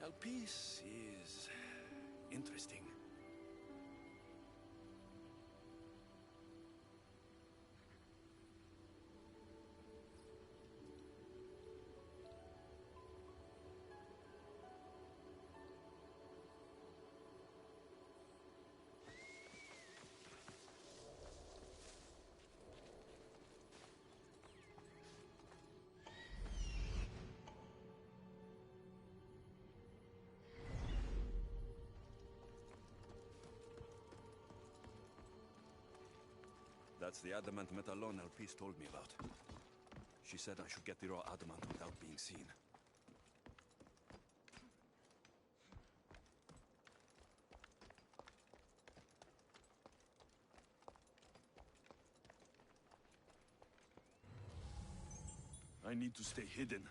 Elpis is interesting. That's the adamant metalon Elpis told me about. She said I should get the raw adamant without being seen. I need to stay hidden.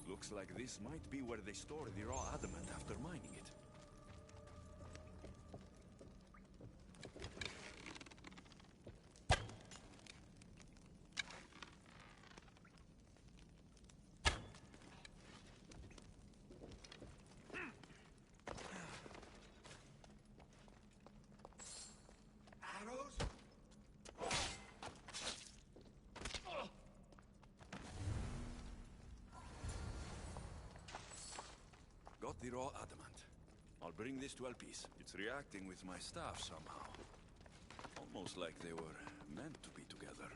Looks like this might be where they store the raw adamant after mining it. Arrows? Got the raw adamant. I'll bring this to Elpis. It's reacting with my staff somehow. Almost like they were meant to be together.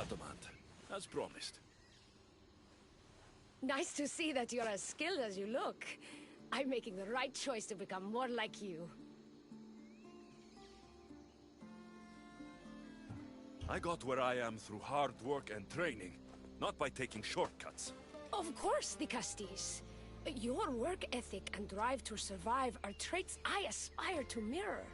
adamant, as promised. Nice to see that you're as skilled as you look. I'm making the right choice to become more like you. I got where I am through hard work and training, not by taking shortcuts. Of course, Dicastis. Your work ethic and drive to survive are traits I aspire to mirror.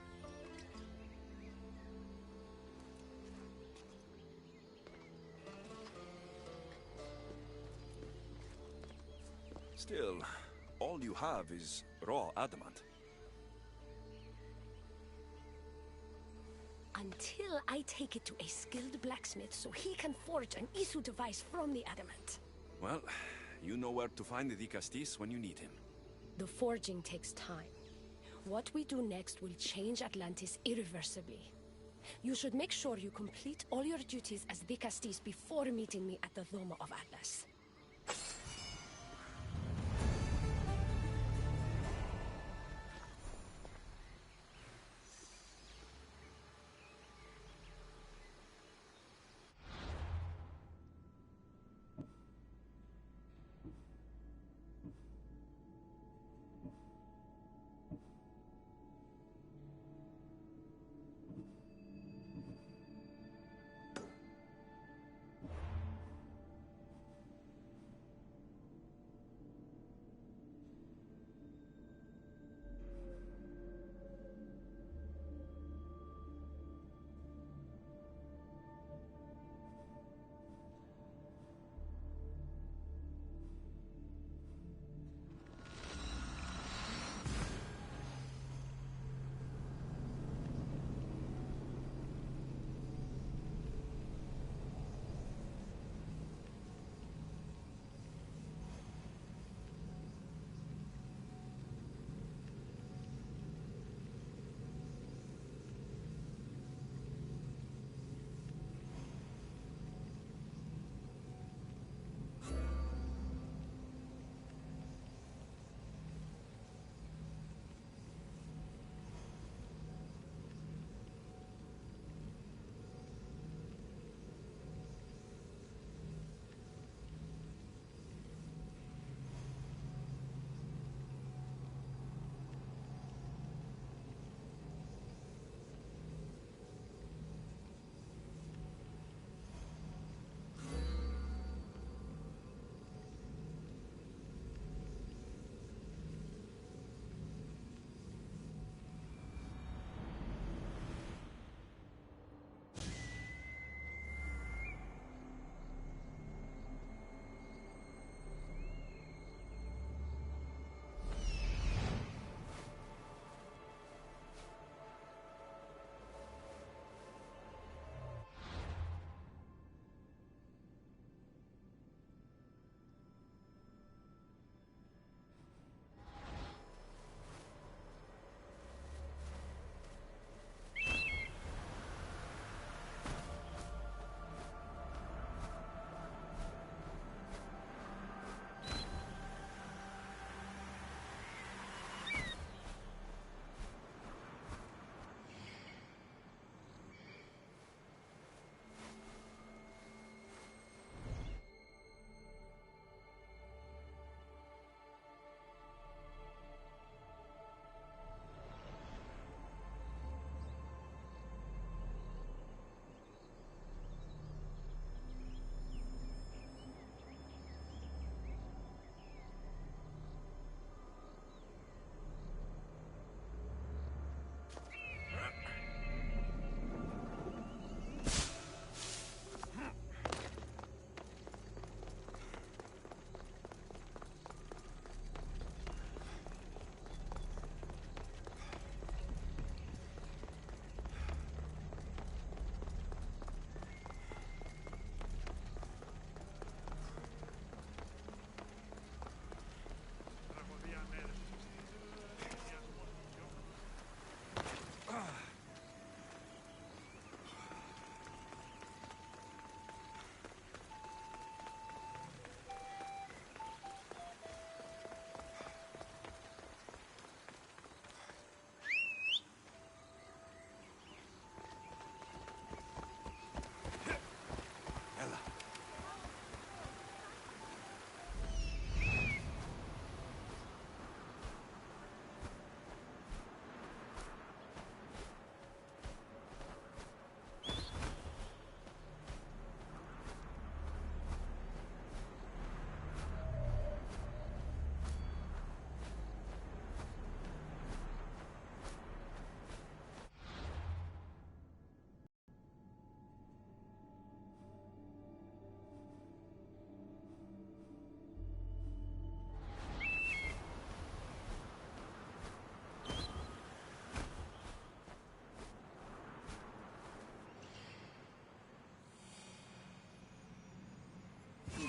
Still, all you have is raw adamant. Until I take it to a skilled blacksmith so he can forge an Isu device from the adamant. Well, you know where to find the Dicastis when you need him. The forging takes time. What we do next will change Atlantis irreversibly. You should make sure you complete all your duties as Dicastis before meeting me at the Doma of Atlas.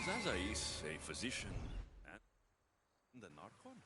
Is Azais a physician and an Archon?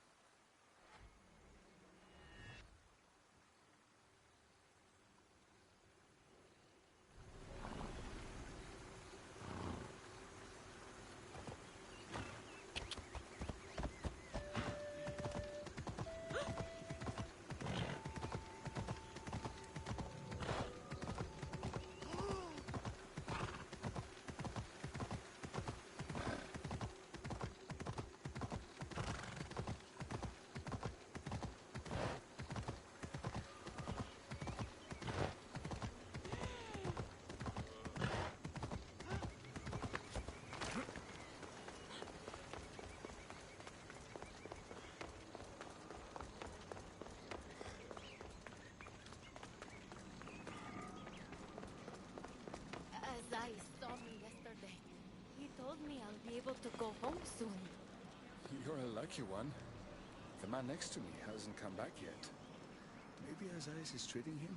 Zai saw me yesterday. He told me I'll be able to go home soon. You're a lucky one. The man next to me hasn't come back yet. Maybe Azais is treating him?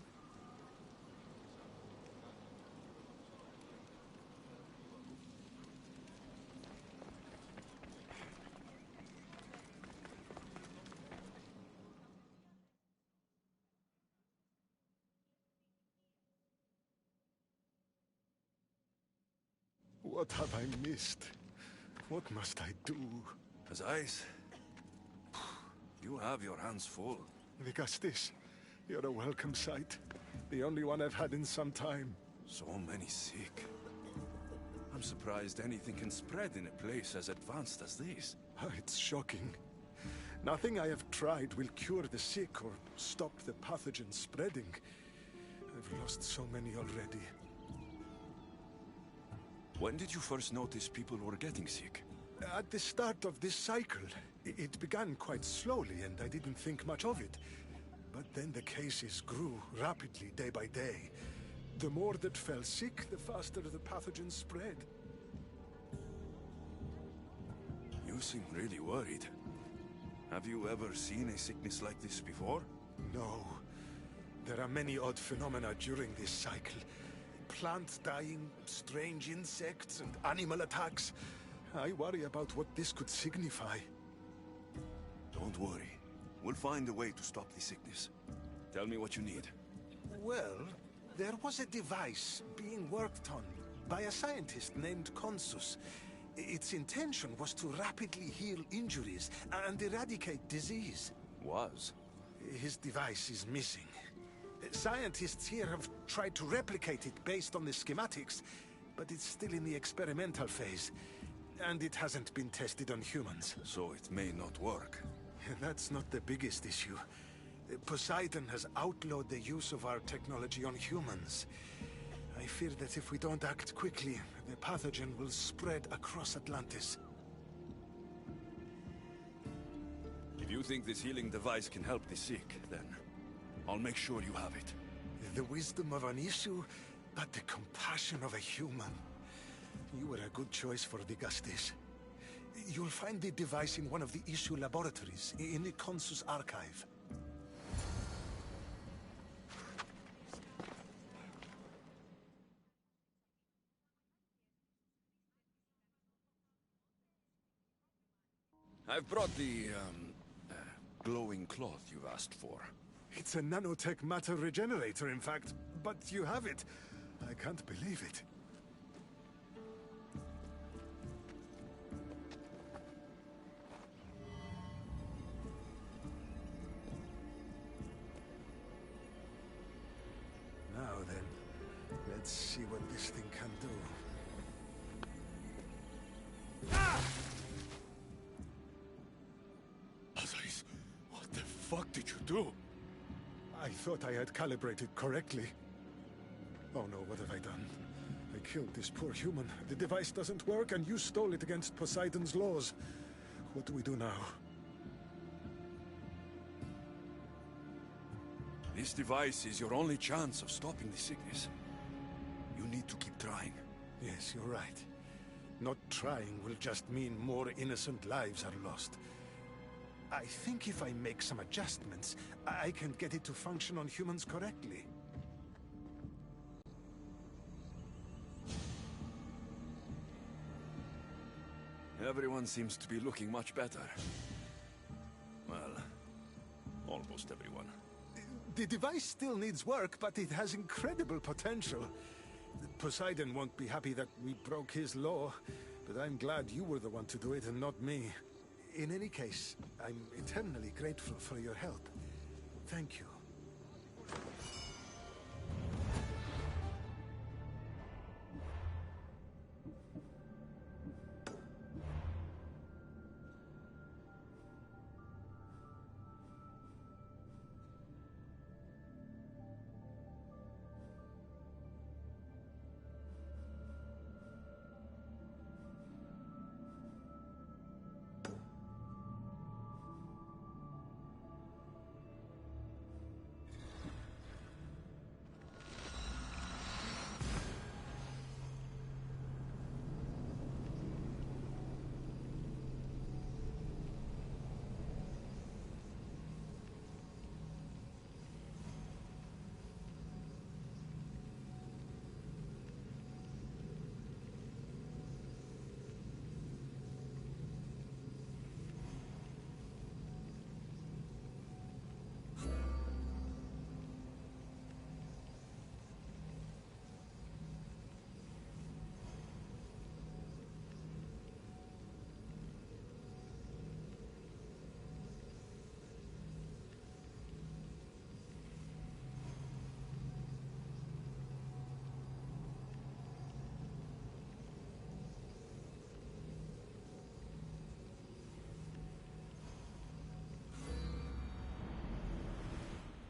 What have I missed? What must I do? Azais, you have your hands full. Vigastis, you're a welcome sight. The only one I've had in some time. So many sick. I'm surprised anything can spread in a place as advanced as this. It's shocking. Nothing I have tried will cure the sick or stop the pathogen spreading. I've lost so many already. When did you first notice people were getting sick? At the start of this cycle. It began quite slowly and I didn't think much of it. But then the cases grew rapidly day by day. The more that fell sick, the faster the pathogen spread. You seem really worried. Have you ever seen a sickness like this before? No. There are many odd phenomena during this cycle. Plants dying, strange insects, and animal attacks. I worry about what this could signify. Don't worry. We'll find a way to stop the sickness. Tell me what you need. Well, there was a device being worked on by a scientist named Consus. Its intention was to rapidly heal injuries and eradicate disease. Was? His device is missing. Scientists here have tried to replicate it based on the schematics, but it's still in the experimental phase. And it hasn't been tested on humans. So it may not work. That's not the biggest issue. Poseidon has outlawed the use of our technology on humans. I fear that if we don't act quickly, the pathogen will spread across Atlantis. If you think this healing device can help the sick, then I'll make sure you have it. The wisdom of an issue, but the compassion of a human. You were a good choice for Vigastis. You'll find the device in one of the issue laboratories, in the Consus archive. I've brought the, glowing cloth you've asked for. It's a nanotech matter regenerator, in fact, but you have it. I can't believe it. Now then, let's see what this thing can do. Azais, what the fuck did you do? I thought I had calibrated correctly. Oh no, what have I done? I killed this poor human. The device doesn't work, and you stole it against Poseidon's laws. What do we do now? This device is your only chance of stopping the sickness. You need to keep trying. Yes, you're right. Not trying will just mean more innocent lives are lost. I think if I make some adjustments, I can get it to function on humans correctly. Everyone seems to be looking much better. Well, almost everyone. The device still needs work, but it has incredible potential. Poseidon won't be happy that we broke his law, but I'm glad you were the one to do it and not me. In any case, I'm eternally grateful for your help. Thank you.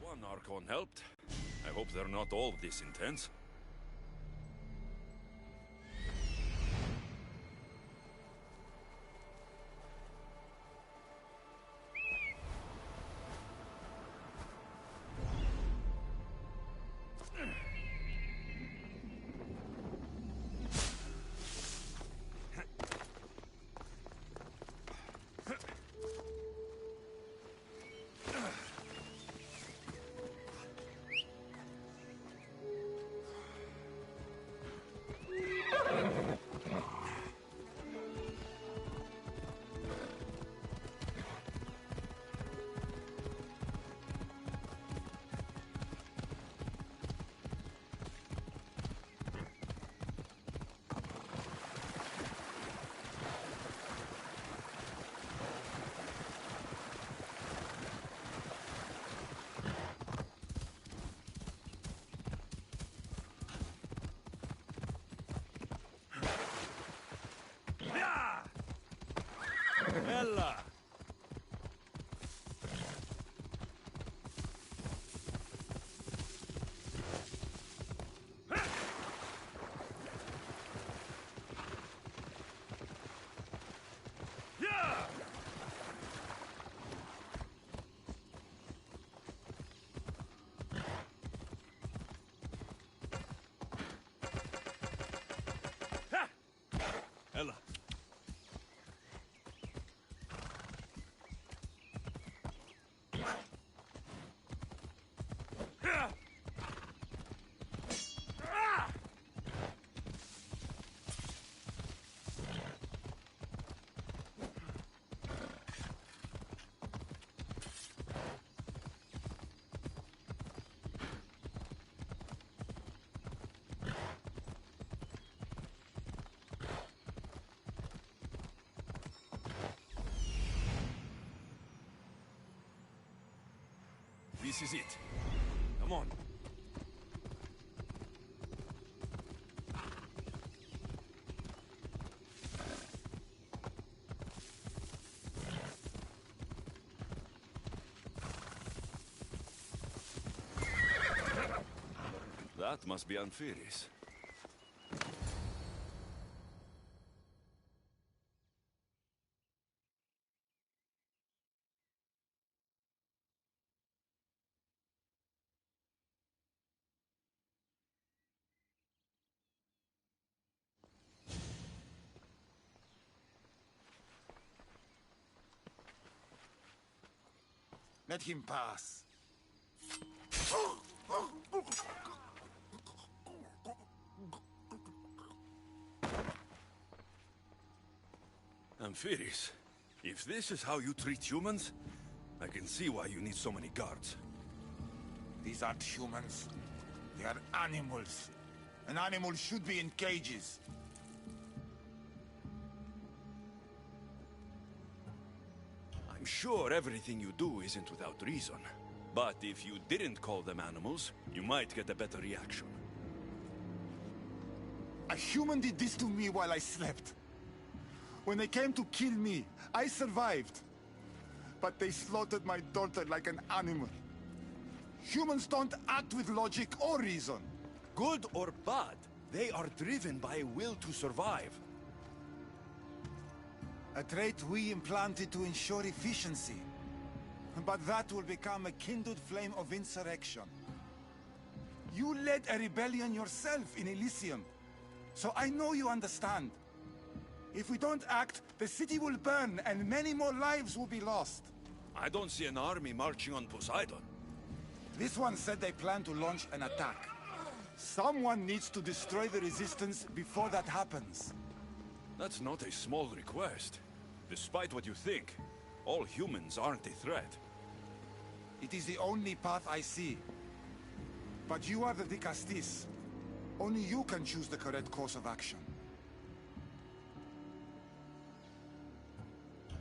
One Archon helped. I hope they're not all this intense. Ella! Ella! This is it. Come on. That must be Anfiris. Let him pass. Amphiris, if this is how you treat humans, I can see why you need so many guards. These aren't humans. They are animals. An animal should be in cages. I'm sure everything you do isn't without reason. But if you didn't call them animals, you might get a better reaction. A human did this to me while I slept. When they came to kill me, I survived. But they slaughtered my daughter like an animal. Humans don't act with logic or reason. Good or bad, they are driven by a will to survive. A trait we implanted to ensure efficiency. But that will become a kindled flame of insurrection. You led a rebellion yourself in Elysium, so I know you understand. If we don't act, the city will burn and many more lives will be lost. I don't see an army marching on Poseidon. This one said they plan to launch an attack. Someone needs to destroy the resistance before that happens. That's not a small request. Despite what you think, all humans aren't a threat. It is the only path I see. But you are the Dicastis. Only you can choose the correct course of action.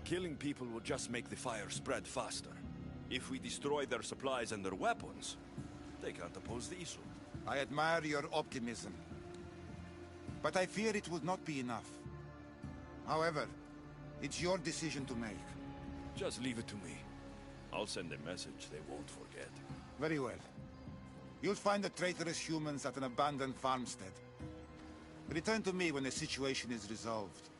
Killing people will just make the fire spread faster. If we destroy their supplies and their weapons, they can't oppose the issue. I admire your optimism. But I fear it would not be enough. However, it's your decision to make. Just leave it to me. I'll send a message they won't forget. Very well. You'll find the traitorous humans at an abandoned farmstead. Return to me when the situation is resolved.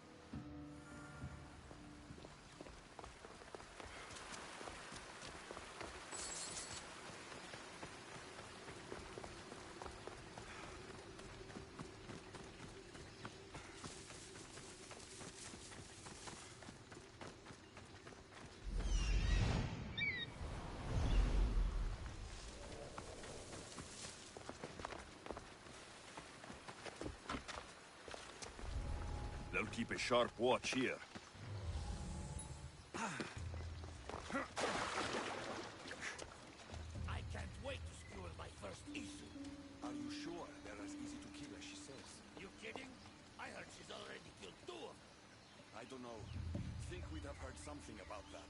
They'll keep a sharp watch here. I can't wait to skewer my first issue. Are you sure they're as easy to kill as she says? You kidding? I heard she's already killed 2 of them. I don't know. Think we'd have heard something about that.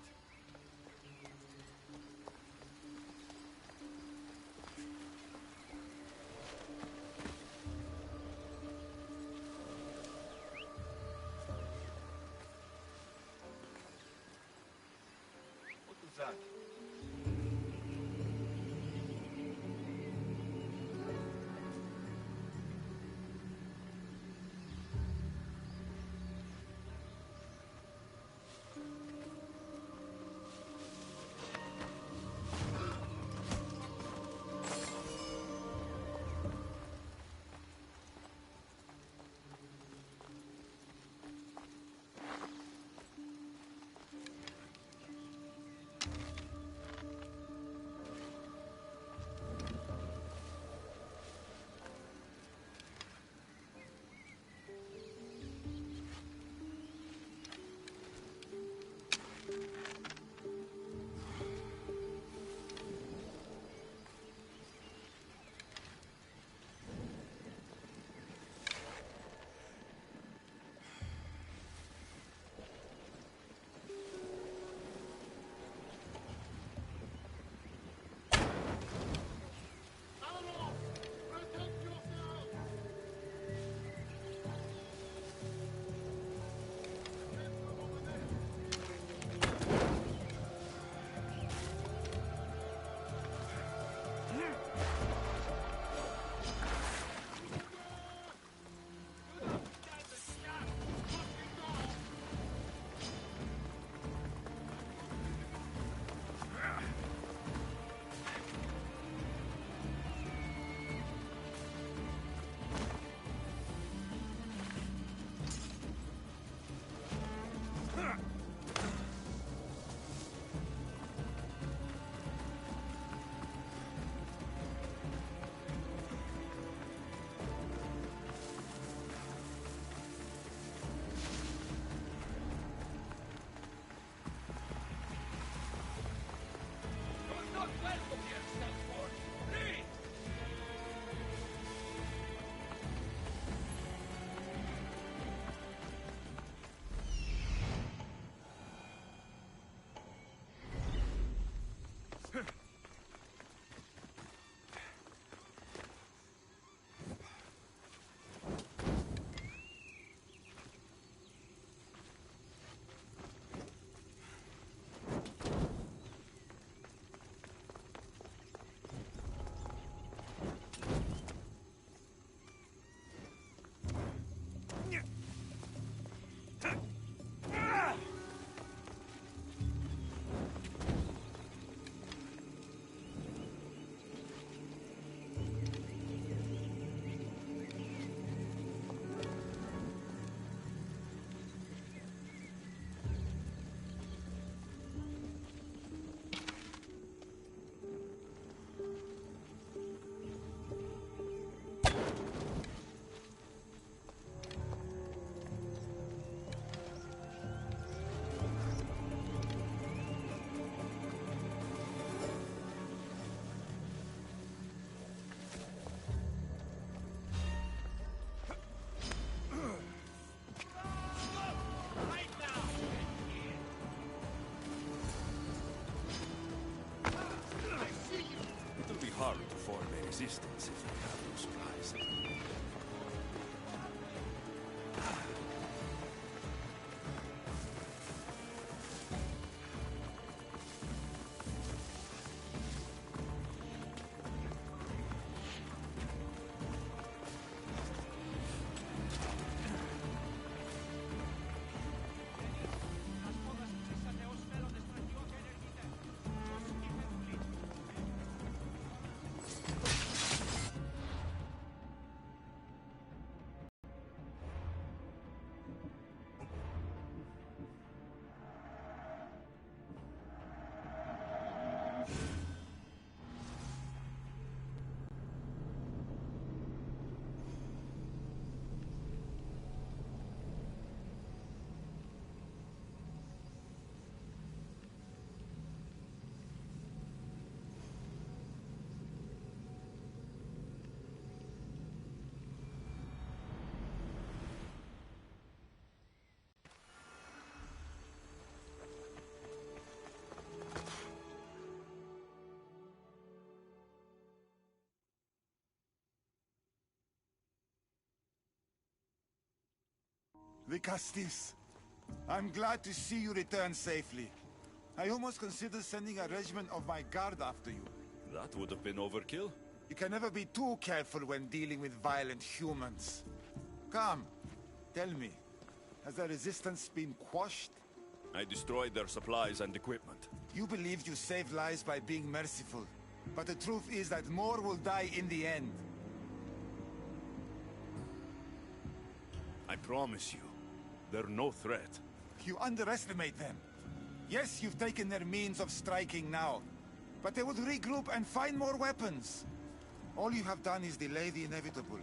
hard to form a resistance if they have no supplies. The Castis. I'm glad to see you return safely. I almost considered sending a regiment of my guard after you. That would have been overkill. You can never be too careful when dealing with violent humans. Come, tell me, has the resistance been quashed? I destroyed their supplies and equipment. You believed you saved lives by being merciful, but the truth is that more will die in the end. I promise you, they're no threat. You underestimate them. Yes, you've taken their means of striking now, but they would regroup and find more weapons. All you have done is delay the inevitable.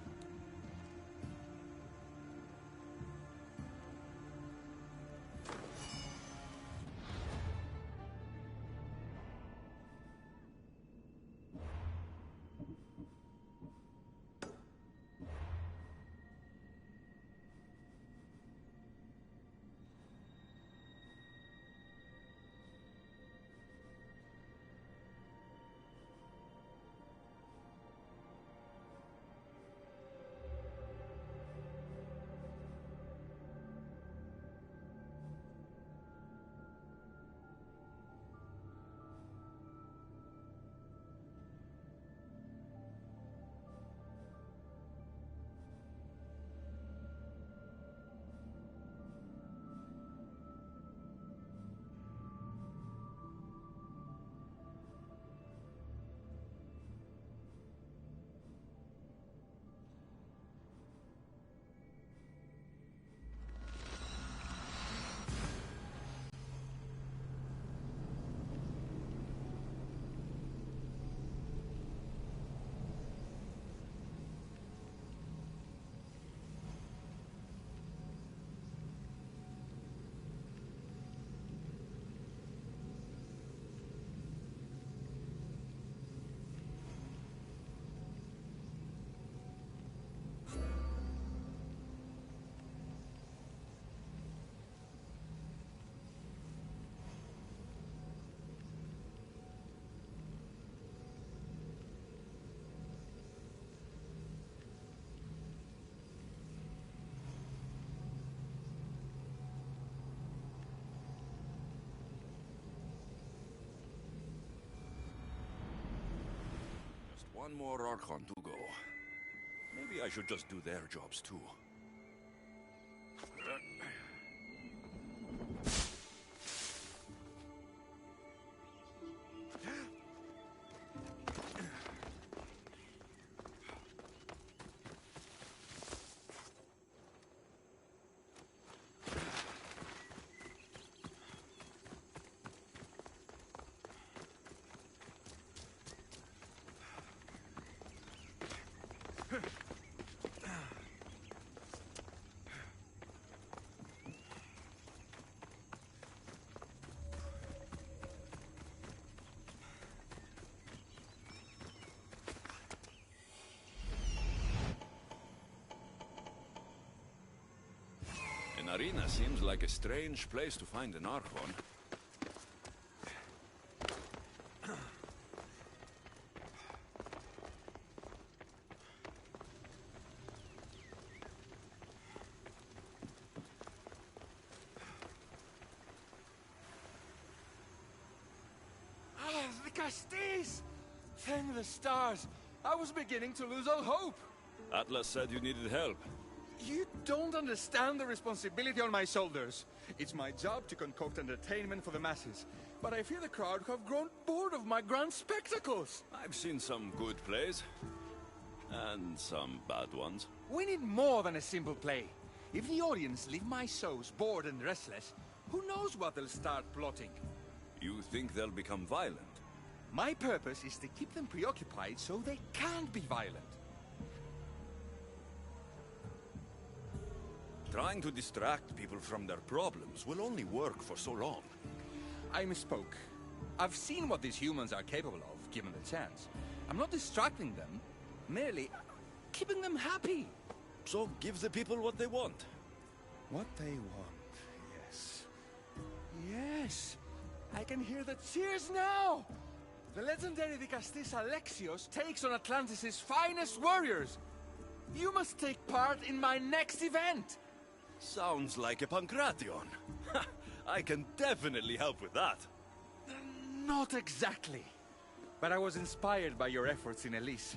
One more Archon to go. Maybe I should just do their jobs too. An arena seems like a strange place to find an Archon. Castis! Thank the stars. I was beginning to lose all hope. Atlas said you needed help. You don't understand the responsibility on my shoulders. It's my job to concoct entertainment for the masses. But I fear the crowd have grown bored of my grand spectacles. I've seen some good plays. And some bad ones. We need more than a simple play. If the audience leave my shows bored and restless, who knows what they'll start plotting? You think they'll become violent? My purpose is to keep them preoccupied so they can't be violent. Trying to distract people from their problems will only work for so long. I misspoke. I've seen what these humans are capable of, given the chance. I'm not distracting them, merely keeping them happy. So give the people what they want. What they want, yes. Yes! I can hear the cheers now! The legendary Vicastis Alexios takes on Atlantis' finest warriors! You must take part in my next event! Sounds like a pancration. I can definitely help with that. Not exactly. But I was inspired by your efforts in Elise.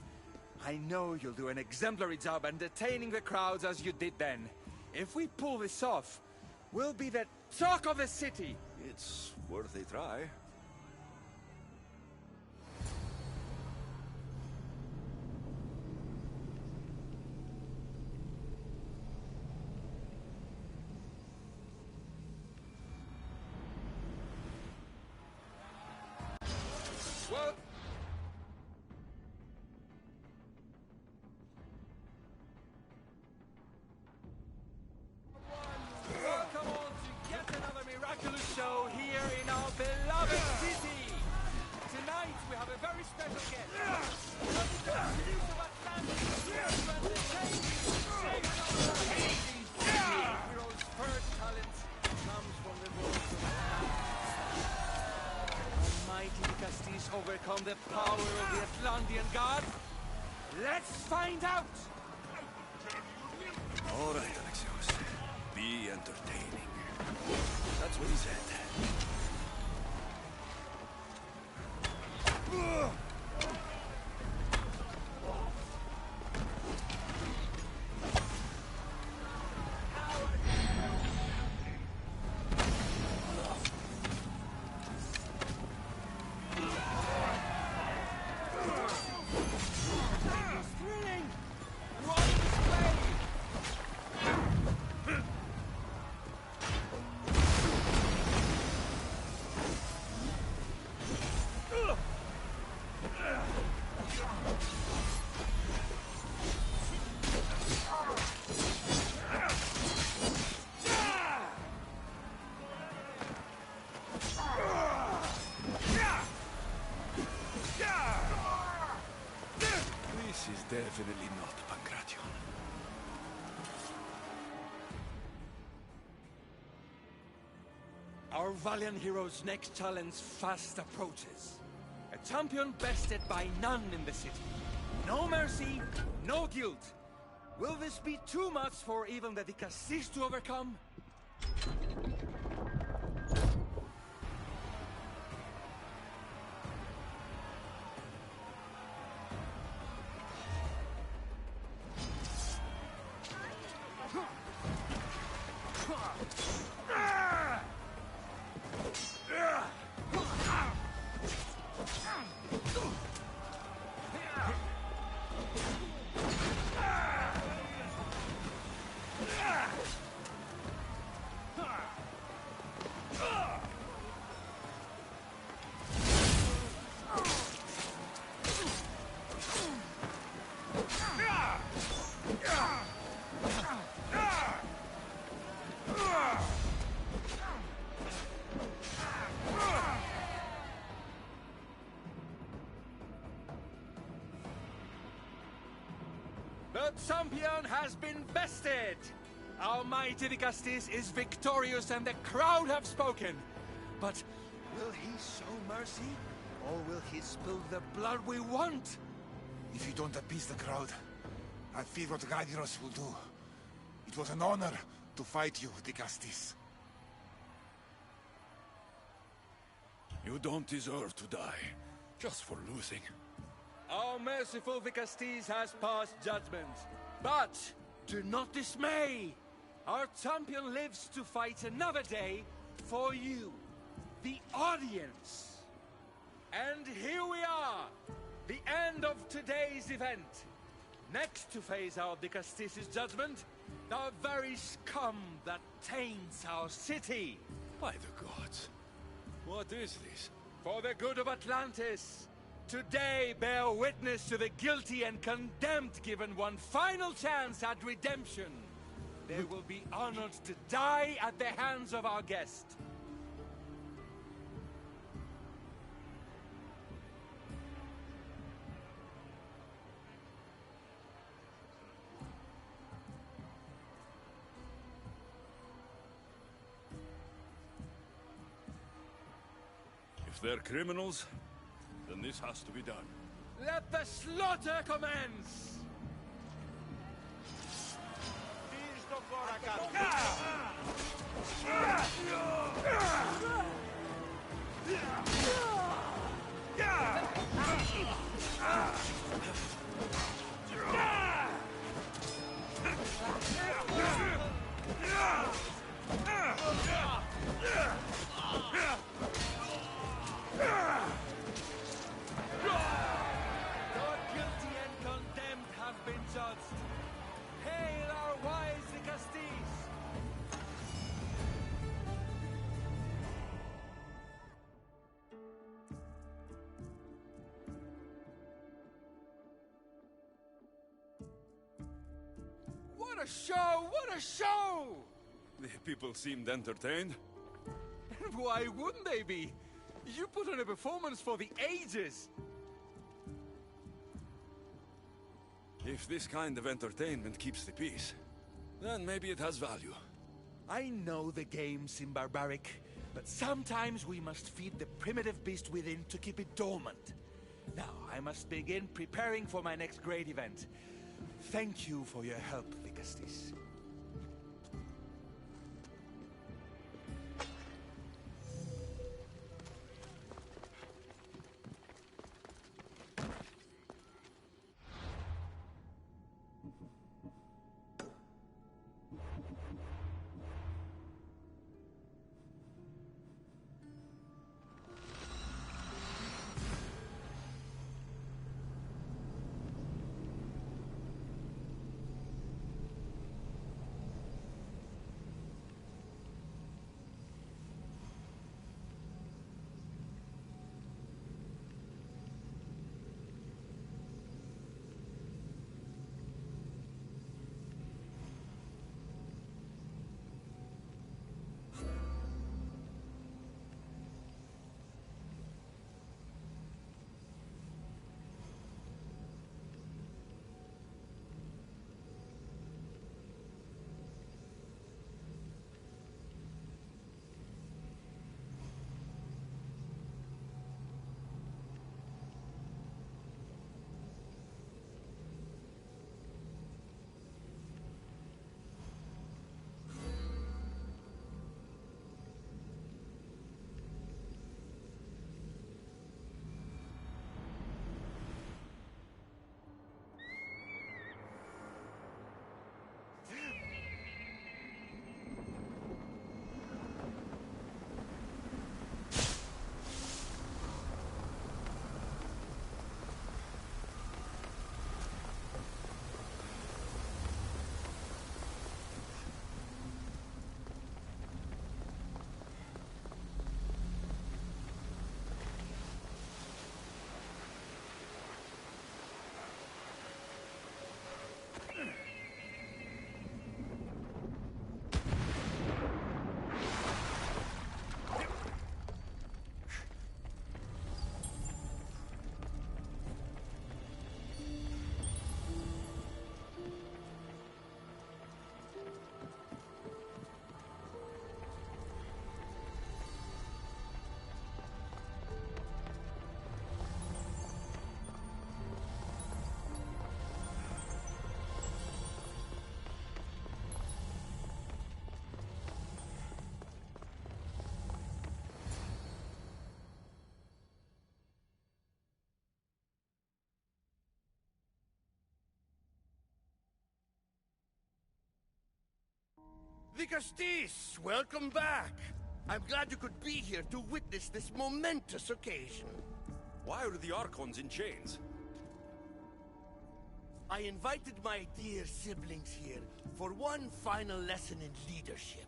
I know you'll do an exemplary job entertaining the crowds as you did then. If we pull this off, we'll be the talk of the city! It's worth a try. Well... Welcome all to yet another miraculous show here in our beloved city! Tonight we have a very special guest. The Prince of Atlantis here to entertain you. These heroes' first talent comes from the voice of Atlantis. Almighty Castis overcome the power of the Atlantean god? Let's find out! All right, Alexios. Be entertaining. That's what he said. Thrilling! What a display! This is definitely not pancration. Our valiant hero's next challenge fast approaches. A champion bested by none in the city. No mercy, no guilt. Will this be too much for even the Vicastis to overcome? The champion has been bested! Our mighty Vicastis is victorious and the crowd have spoken. But will he show mercy? Or will he spill the blood we want? If you don't appease the crowd, I fear what Gladiros will do. It was an honor to fight you, Vicastis. You don't deserve to die. Just for losing. Our merciful Vicastes has passed judgment. But do not dismay! Our champion lives to fight another day for you, the audience. And here we are, the end of today's event. Next to face our Vicastes' judgment, the very scum that taints our city. By the gods. What is this? For the good of Atlantis, today bear witness to the guilty and condemned given one final chance at redemption. They will be honored to die at the hands of our guest. If they're criminals, then this has to be done. Let the slaughter commence! What a show! What a show! The people seemed entertained. Why wouldn't they be? You put on a performance for the ages. If this kind of entertainment keeps the peace, then maybe it has value. I know the game seems barbaric, but sometimes we must feed the primitive beast within to keep it dormant. Now, I must begin preparing for my next great event. Thank you for your help, Vicastes. Vicastis, welcome back. I'm glad you could be here to witness this momentous occasion. Why are the Archons in chains? I invited my dear siblings here for one final lesson in leadership.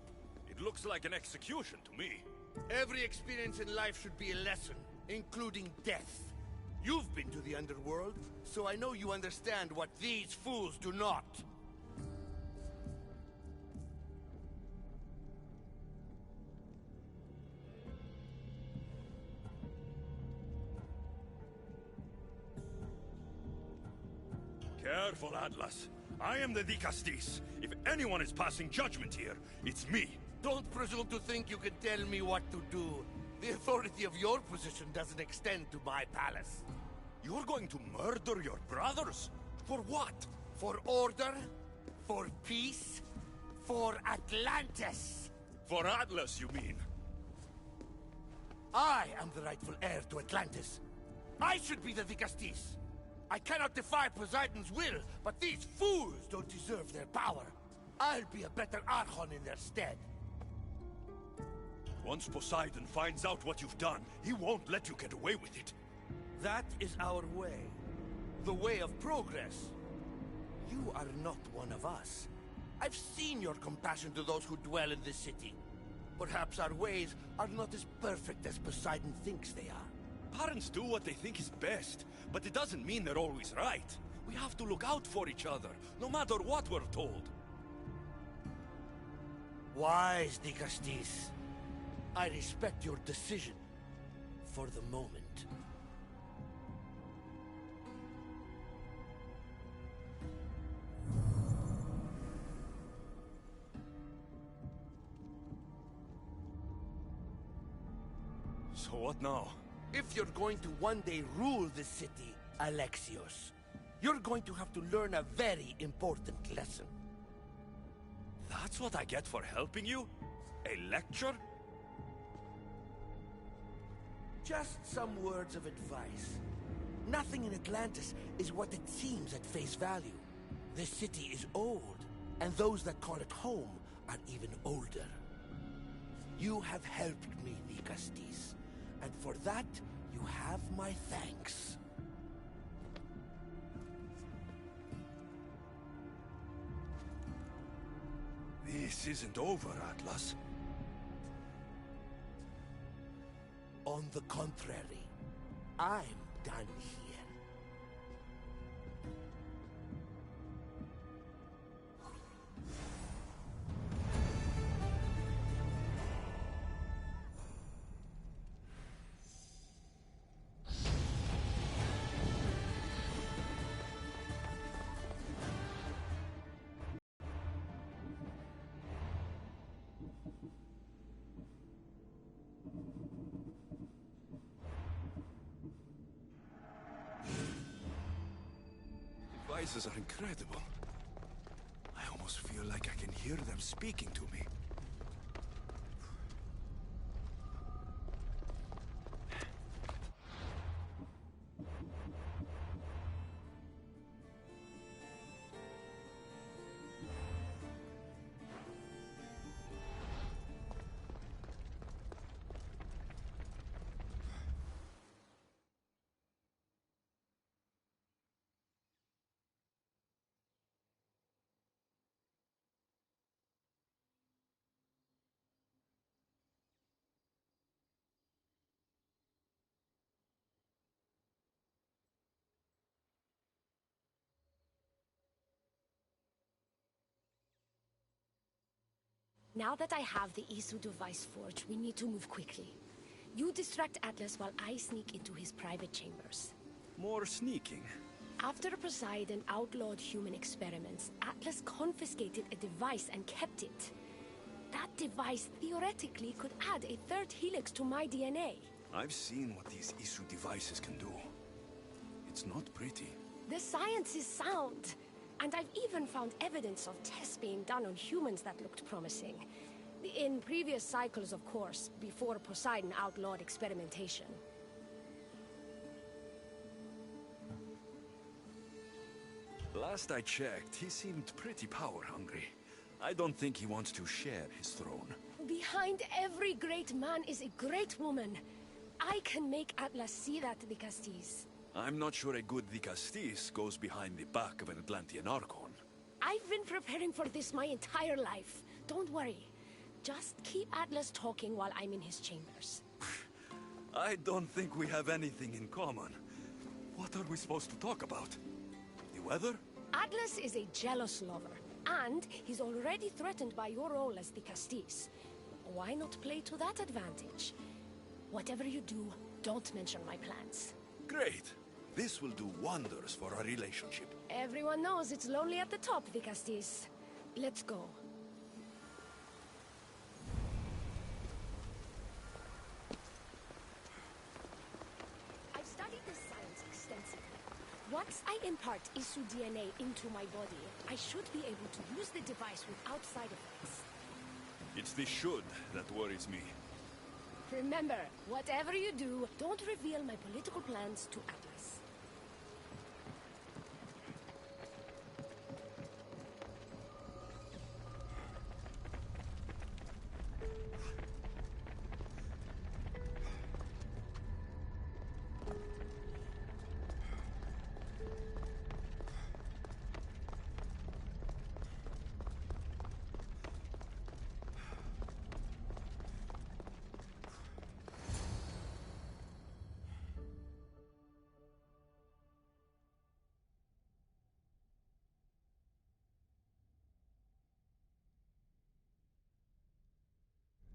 It looks like an execution to me. Every experience in life should be a lesson, including death. You've been to the underworld, so I know you understand what these fools do not. Careful, Atlas. I am the Vicastis. If anyone is passing judgment here, it's me. Don't presume to think you can tell me what to do. The authority of your position doesn't extend to my palace. You're going to murder your brothers? For what? For order, for peace, for Atlantis. For Atlas, you mean? I am the rightful heir to Atlantis. I should be the Vicastis. I cannot defy Poseidon's will, but these fools don't deserve their power. I'll be a better Archon in their stead. Once Poseidon finds out what you've done, he won't let you get away with it. That is our way. The way of progress. You are not one of us. I've seen your compassion to those who dwell in this city. Perhaps our ways are not as perfect as Poseidon thinks they are. Parents do what they think is best, but it doesn't mean they're always right. We have to look out for each other, no matter what we're told. Wise, Vicastis. I respect your decision. For the moment. So what now? If you're going to one day rule this city, Alexios, you're going to have to learn a very important lesson. That's what I get for helping you? A lecture? Just some words of advice. Nothing in Atlantis is what it seems at face value. This city is old, and those that call it home are even older. You have helped me, Vicastis, and for that, you have my thanks. This isn't over, Atlas. On the contrary, I'm done here. Devices are incredible. I almost feel like I can hear them speaking to me. Now that I have the Isu device forged, we need to move quickly. You distract Atlas while I sneak into his private chambers. More sneaking. After Poseidon outlawed human experiments, Atlas confiscated a device and kept it. That device theoretically could add a third helix to my DNA. I've seen what these Isu devices can do. It's not pretty. The science is sound. And I've even found evidence of tests being done on humans that looked promising. In previous cycles, of course, before Poseidon outlawed experimentation. Last I checked, he seemed pretty power-hungry. I don't think he wants to share his throne. Behind every great man is a great woman. I can make Atlas see that, the Castis. I'm not sure a good Vicastis goes behind the back of an Atlantean Archon. I've been preparing for this my entire life. Don't worry. Just keep Atlas talking while I'm in his chambers. I don't think we have anything in common. What are we supposed to talk about? The weather? Atlas is a jealous lover, and he's already threatened by your role as the Castis. Why not play to that advantage? Whatever you do, don't mention my plans. Great. This will do wonders for our relationship. Everyone knows it's lonely at the top, the Castis. Let's go. I've studied this science extensively. Once I impart Isu DNA into my body, I should be able to use the device without side effects. It's the should that worries me. Remember, whatever you do, don't reveal my political plans to Atlas.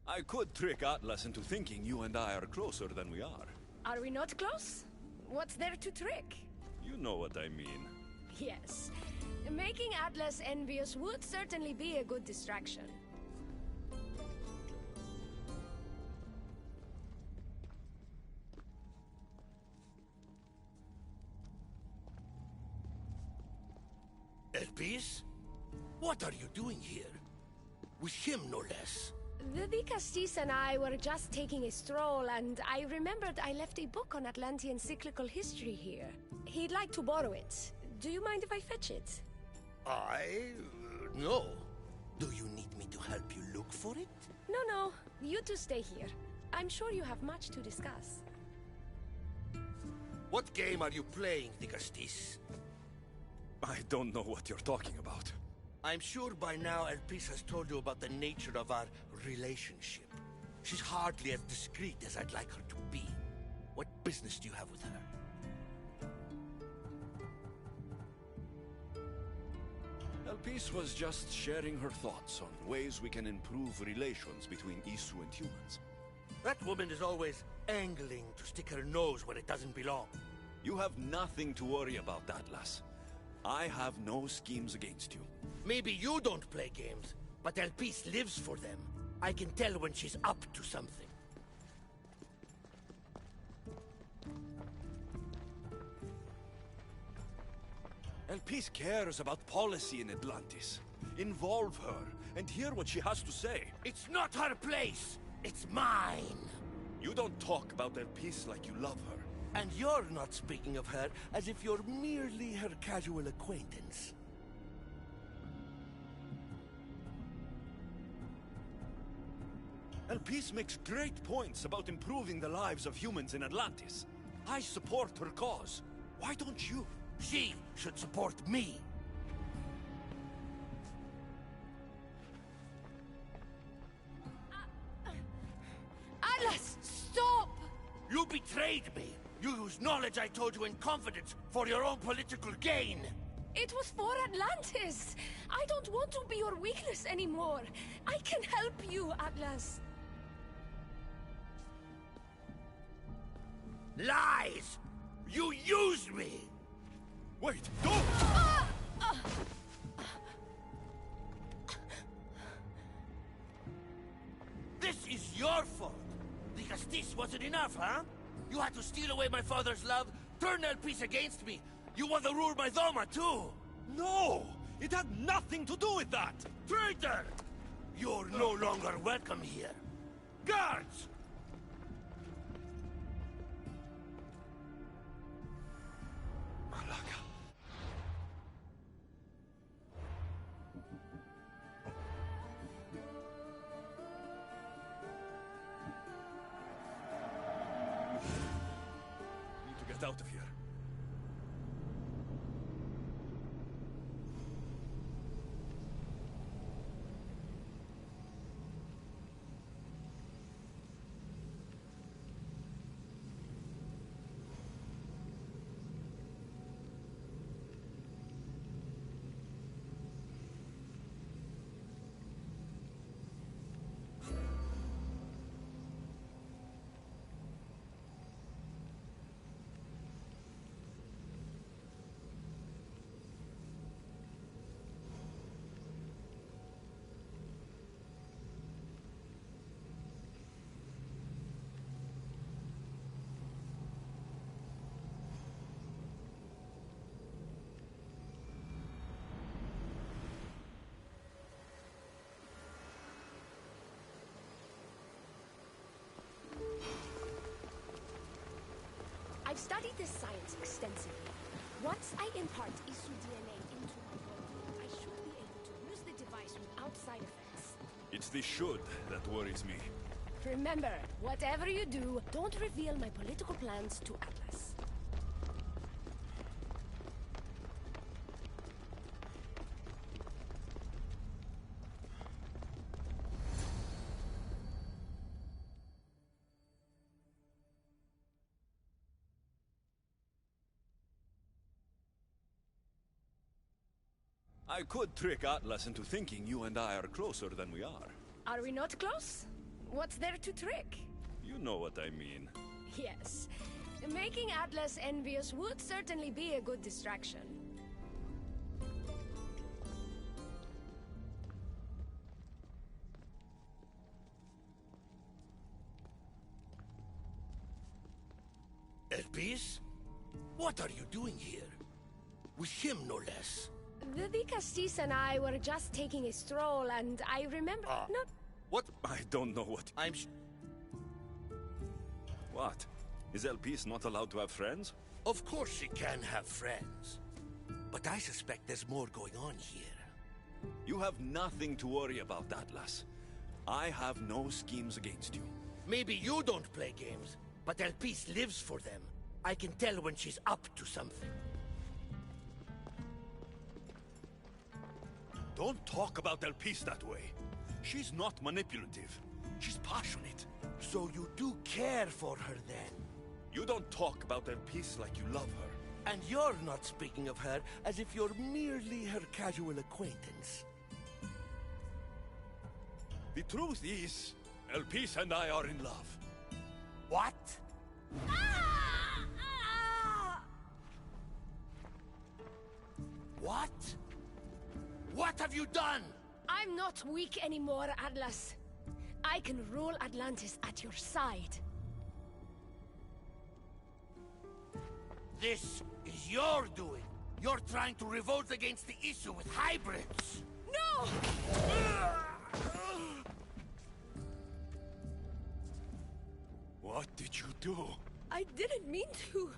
I could trick Atlas into thinking you and I are closer than we are. Are we not close? What's there to trick? You know what I mean. Yes. Making Atlas envious would certainly be a good distraction. Elpis? What are you doing here? With him, no less. The Castis and I were just taking a stroll, and I remembered I left a book on Atlantean cyclical history here. He'd like to borrow it. Do you mind if I fetch it? No. Do you need me to help you look for it? No. You two stay here. I'm sure you have much to discuss. What game are you playing, Vicastis? I don't know what you're talking about. I'm sure by now Elpis has told you about the nature of our relationship. She's hardly as discreet as I'd like her to be. What business do you have with her? Elpis was just sharing her thoughts on ways we can improve relations between Isu and humans. That woman is always angling to stick her nose where it doesn't belong. You have nothing to worry about, Atlas. I have no schemes against you. Maybe you don't play games, but Elpis lives for them. I can tell when she's up to something. Elpis cares about policy in Atlantis. Involve her and hear what she has to say. It's not her place! It's mine! You don't talk about Elpis like you love her. And you're not speaking of her as if you're merely her casual acquaintance. Elpis makes great points about improving the lives of humans in Atlantis. I support her cause. Why don't you? She should support me. Atlas, stop! You betrayed me! You used knowledge I told you in confidence for your own political gain! It was for Atlantis! I don't want to be your weakness anymore. I can help you, Atlas. Lies! You used me! Wait, don't! This is your fault! The Castis wasn't enough, huh? You had to steal away my father's love, turn Elpis against me. You want to rule my Doma, too! No! It had nothing to do with that! Traitor! You're no longer welcome here. Guards! out of here. I've studied this science extensively. Once I impart Isu DNA into my body, I should be able to use the device without side effects. It's the should that worries me. Remember, whatever you do, don't reveal my political plans to Atlas. I could trick Atlas into thinking you and I are closer than we are. Are we not close? What's there to trick? You know what I mean. Yes. Making Atlas envious would certainly be a good distraction. Elpis? What are you doing here? With him, no less. The Vicastis and I were just taking a stroll, and I remember... No, What? I don't know what... I'm What? Is El Peace not allowed to have friends? Of course she can have friends. But I suspect there's more going on here. You have nothing to worry about, Atlas. I have no schemes against you. Maybe you don't play games, but Elpis lives for them. I can tell when she's up to something. Don't talk about El Peace that way. She's not manipulative. She's passionate. So you do care for her then? You don't talk about El Peace like you love her. And you're not speaking of her as if you're merely her casual acquaintance. The truth is, El Peace and I are in love. What? What? What have you done? I'm not weak anymore, Atlas. I can rule Atlantis at your side. This is your doing. You're trying to revolt against the issue with hybrids. No! What did you do? I didn't mean to.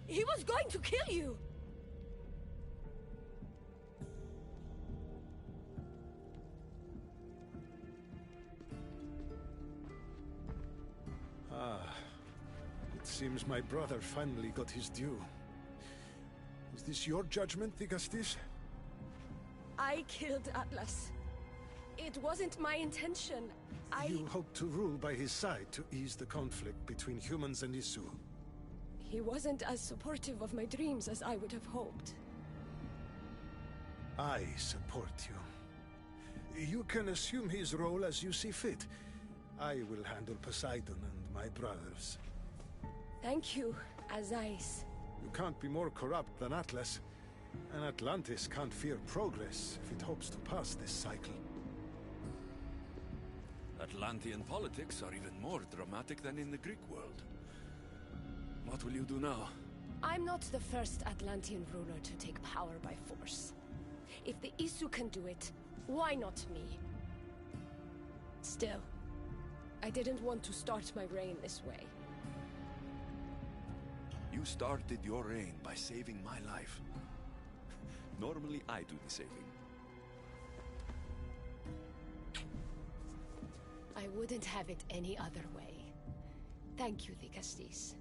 He was going to kill you. It seems my brother finally got his due. Is this your judgment, Vicastis? I killed Atlas. It wasn't my intention. You hope to rule by his side to ease the conflict between humans and Isu. He wasn't as supportive of my dreams as I would have hoped. I support you. You can assume his role as you see fit. I will handle Poseidon and my brothers. Thank you, Azais. You can't be more corrupt than Atlas. And Atlantis can't fear progress if it hopes to pass this cycle. Atlantean politics are even more dramatic than in the Greek world. What will you do now? I'm not the first Atlantean ruler to take power by force. If the Isu can do it, why not me? Still, I didn't want to start my reign this way. You started your reign by saving my life. Normally, I do the saving. I wouldn't have it any other way. Thank you, Vicastis.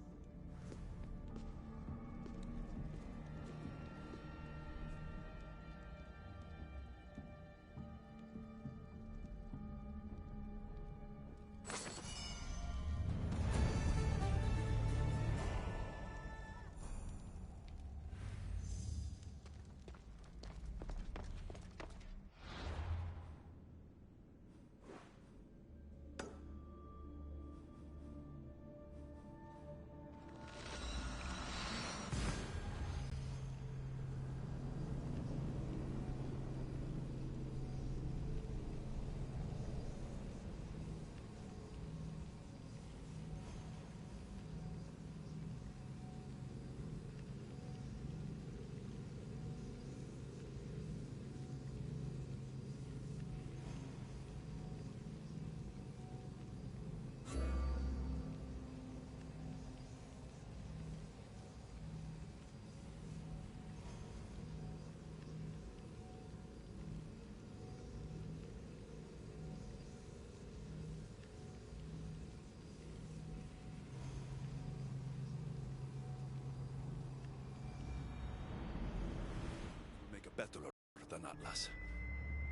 Atlas.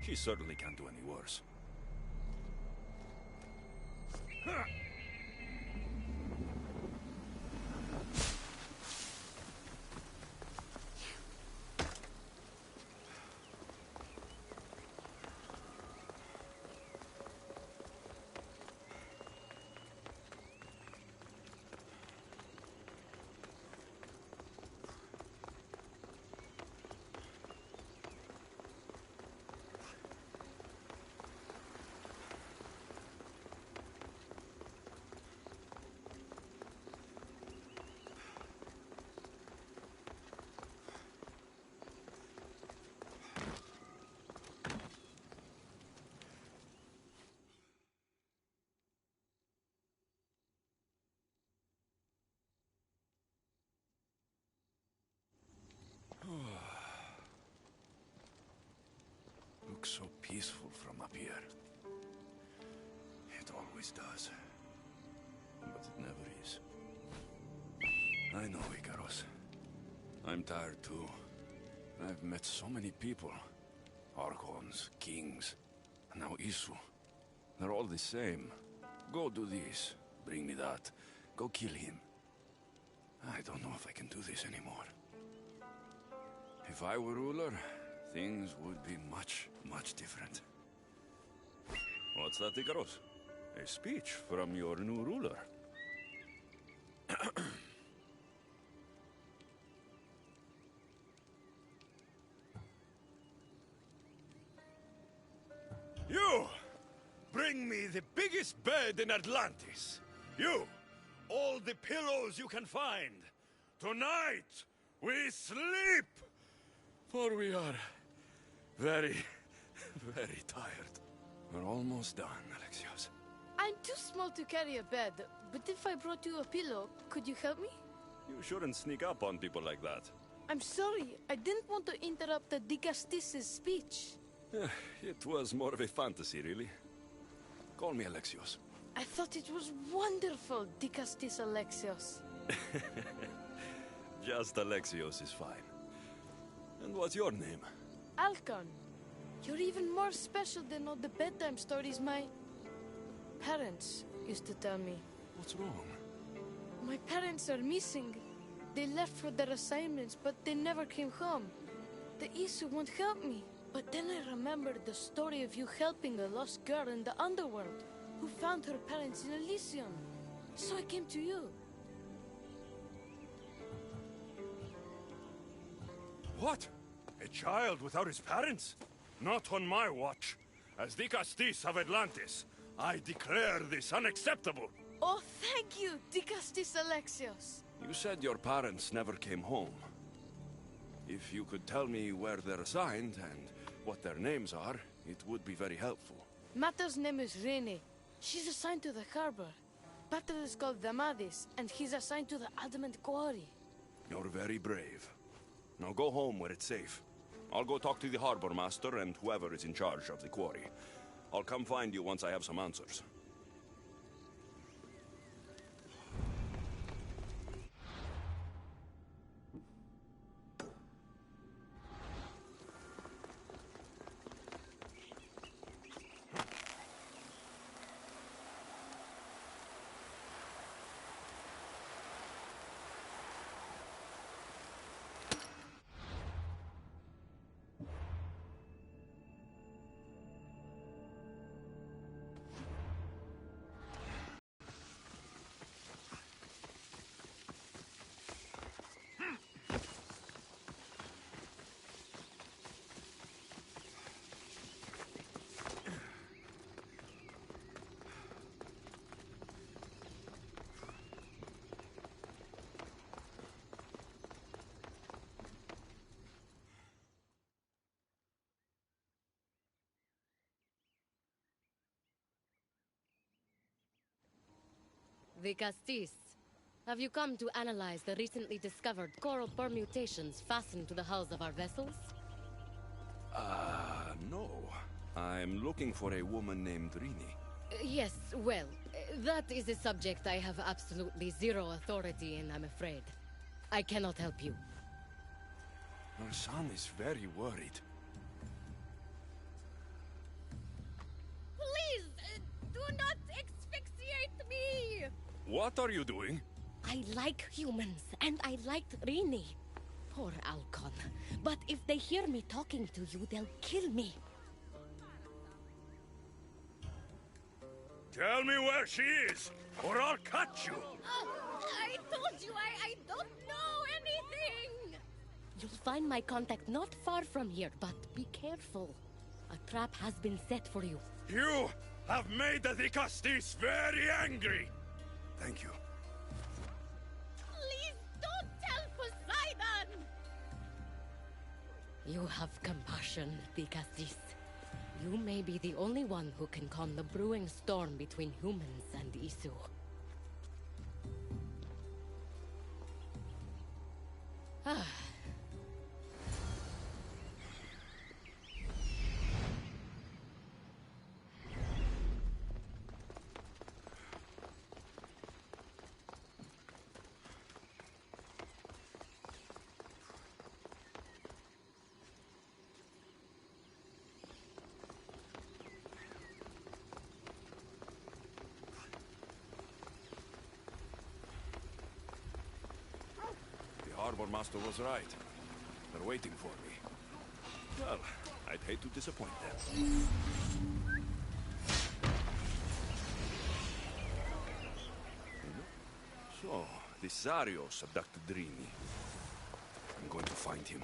She certainly can't do any worse. Looks so peaceful from up here. It always does. But it never is. I know, Icaros. I'm tired too. I've met so many people. Archons, kings, and now Isu. They're all the same. Go do this, bring me that. Go kill him. I don't know if I can do this anymore. If I were ruler, things would be much, much different. What's that, Icaros? A speech from your new ruler. You! Bring me the biggest bed in Atlantis. You! All the pillows you can find. Tonight, we sleep! For we are very, very tired. We're almost done, Alexios. I'm too small to carry a bed, but if I brought you a pillow, could you help me? You shouldn't sneak up on people like that. I'm sorry, I didn't want to interrupt the Dicastis' speech. It was more of a fantasy, really. Call me Alexios. I thought it was wonderful, Dicastis Alexios. Just Alexios is fine. And what's your name? Alcon, you're even more special than all the bedtime stories my parents used to tell me. What's wrong? My parents are missing. They left for their assignments, but they never came home. The Isu won't help me. But then I remembered the story of you helping a lost girl in the underworld, who found her parents in Elysium. So I came to you. What? A child without his parents? Not on my watch. As the Castis of Atlantis, I declare this unacceptable. Oh, thank you, Dicastis Alexios. You said your parents never came home. If you could tell me where they're assigned and what their names are, it would be very helpful. Mata's name is Rene. She's assigned to the harbor. Pater is called Damadis, and he's assigned to the Adamant Quarry. You're very brave. Now go home where it's safe. I'll go talk to the harbor master and whoever is in charge of the quarry. I'll come find you once I have some answers. The Castis. Have you come to analyze the recently discovered coral permutations fastened to the hulls of our vessels? No. I'm looking for a woman named Rini. Yes, well, that is a subject I have absolutely zero authority in, I'm afraid. I cannot help you. Our son is very worried. What are you doing? I like humans, and I liked Rini. Poor Alcon. But if they hear me talking to you, they'll kill me. Tell me where she is, or I'll cut you! I told you I don't know anything! You'll find my contact not far from here, but be careful. A trap has been set for you. You have made the Vicastis very angry! Thank you. Please don't tell Poseidon! You have compassion, Vicastis. You may be the only one who can calm the brewing storm between humans and Isu. Ah. Harbor Master was right. They're waiting for me. Well, I'd hate to disappoint them. So, this Zarios abducted Rini. I'm going to find him.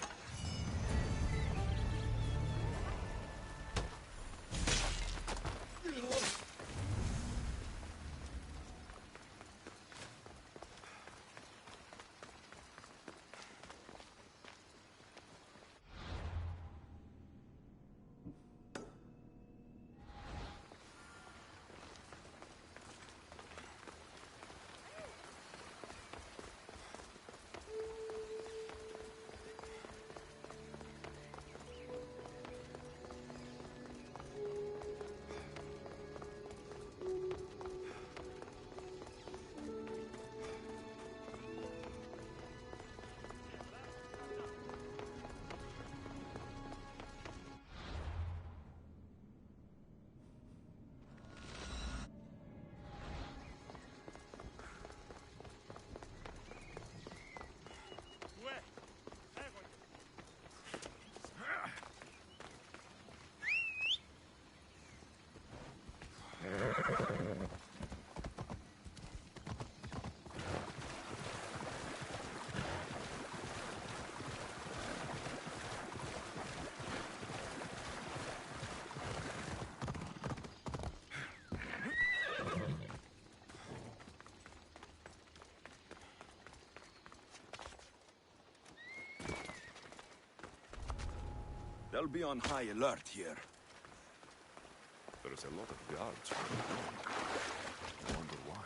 They'll be on high alert here. There's a lot of guards. I wonder why.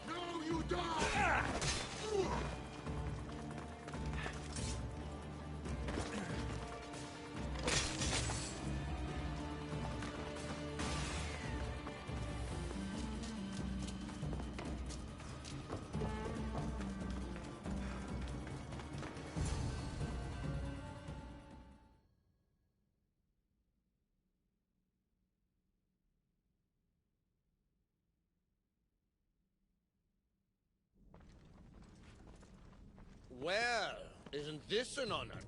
No, you die! Well, isn't this an honor?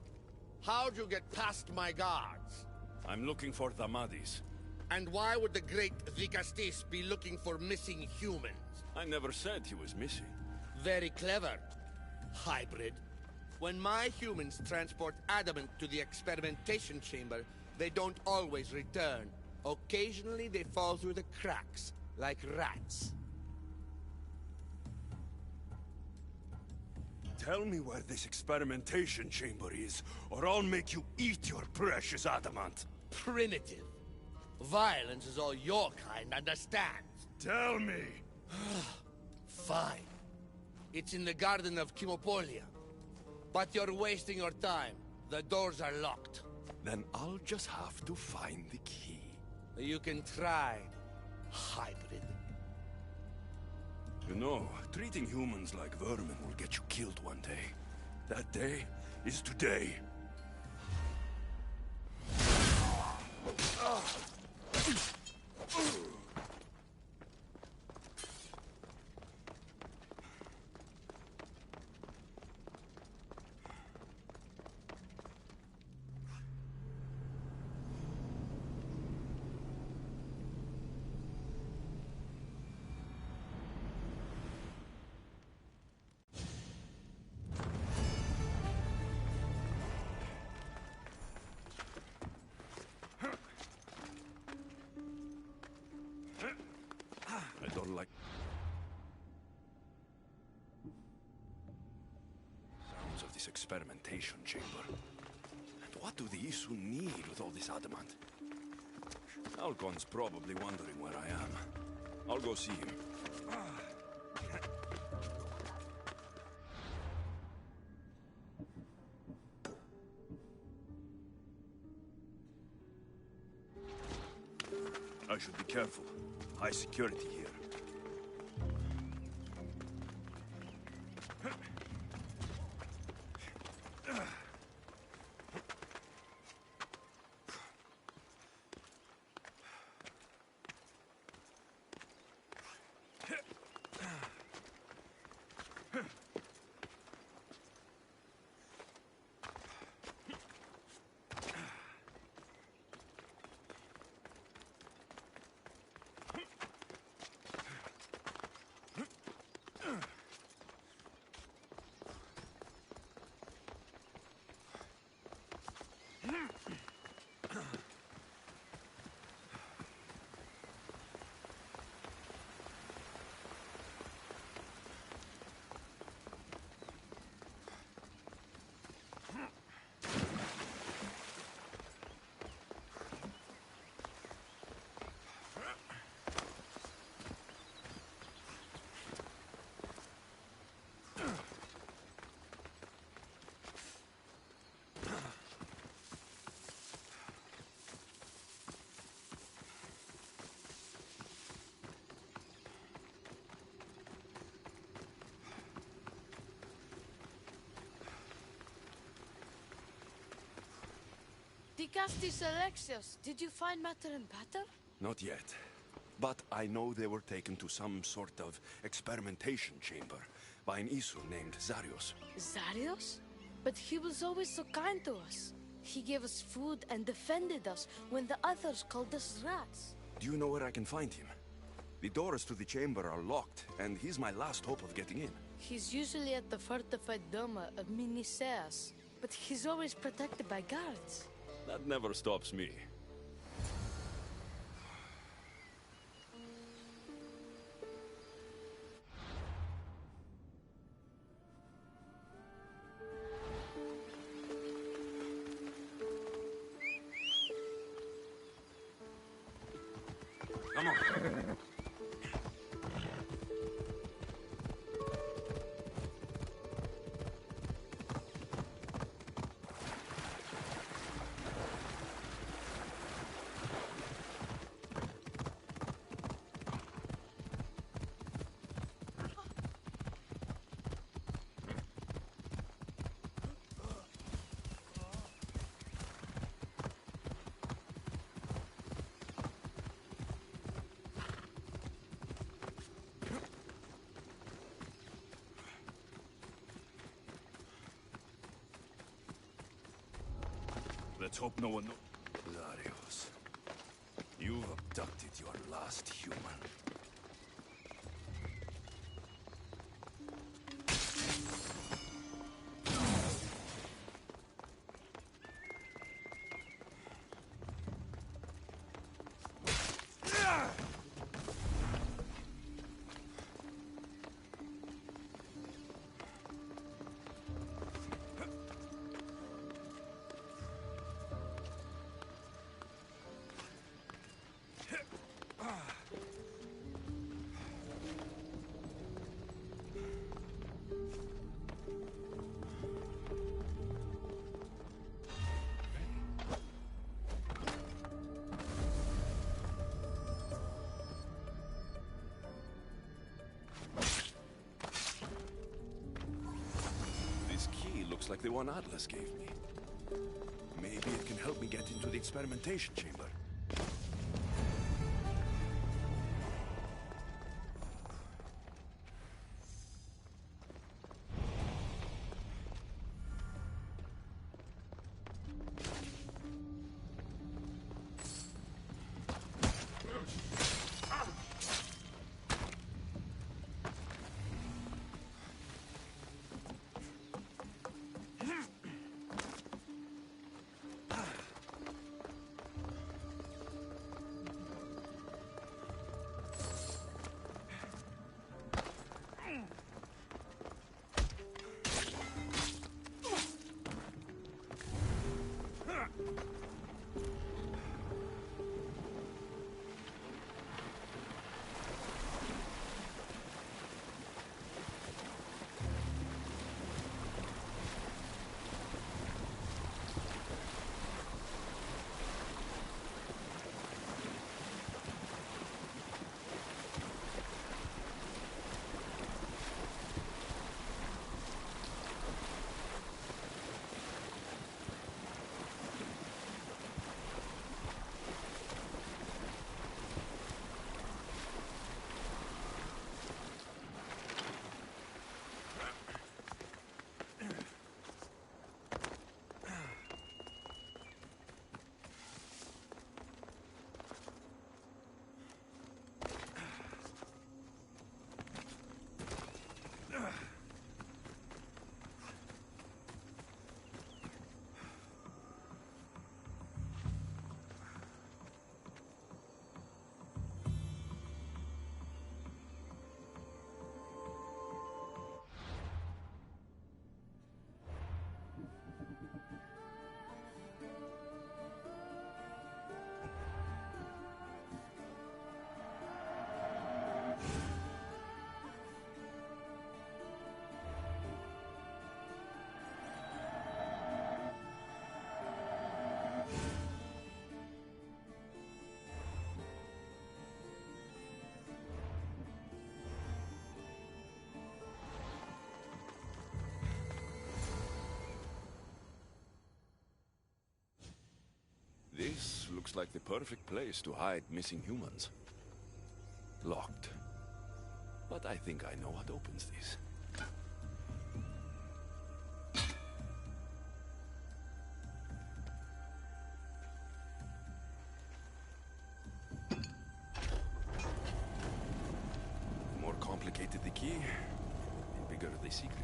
How'd you get past my guards? I'm looking for the Madis. And why would the great Vicastis be looking for missing humans? I never said he was missing. Very clever. Hybrid. When my humans transport adamant to the experimentation chamber, they don't always return. Occasionally they fall through the cracks, like rats. Tell me where this experimentation chamber is, or I'll make you eat your precious adamant. Primitive. Violence is all your kind understands. Tell me! Fine. It's in the garden of Kimopolia. But you're wasting your time. The doors are locked. Then I'll just have to find the key. You can try, hybrid. You know, treating humans like vermin will get you killed one day. That day is today. this experimentation chamber. And what do the Isu need with all this adamant? Alcon's probably wondering where I am. I'll go see him. I should be careful. High security here. Dicastis Alexios, did you find matter and patter? Not yet. But I know they were taken to some sort of experimentation chamber by an Isu named Zarios. Zarios? But he was always so kind to us. He gave us food and defended us when the others called us rats. Do you know where I can find him? The doors to the chamber are locked, and he's my last hope of getting in. He's usually at the fortified Doma of Miniseas, but he's always protected by guards. That never stops me. Come on. Let's hope no one knows. Zarios, you've abducted your last human. Looks like the one Atlas gave me. Maybe it can help me get into the experimentation chamber. This looks like the perfect place to hide missing humans. Locked. But I think I know what opens these. The more complicated the key, the bigger the secret.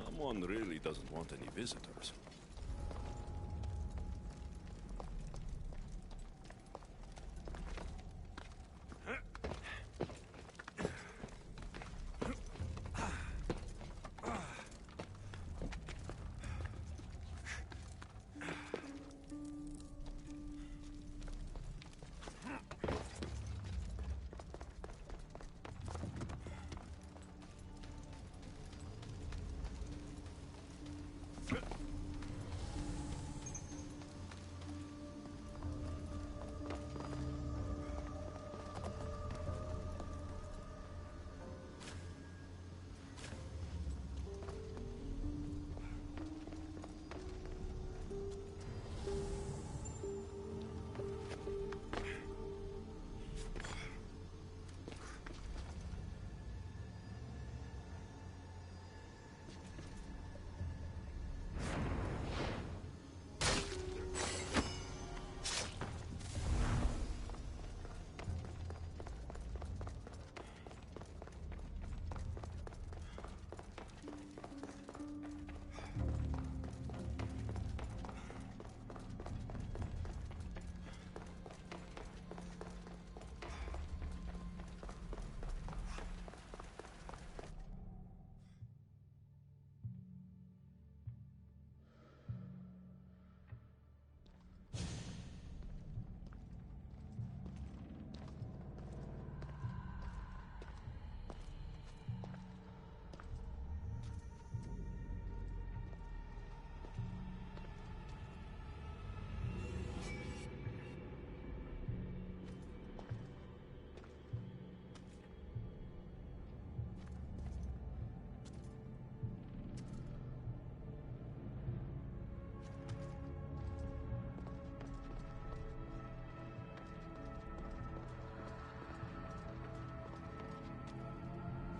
Someone really doesn't want any visitors.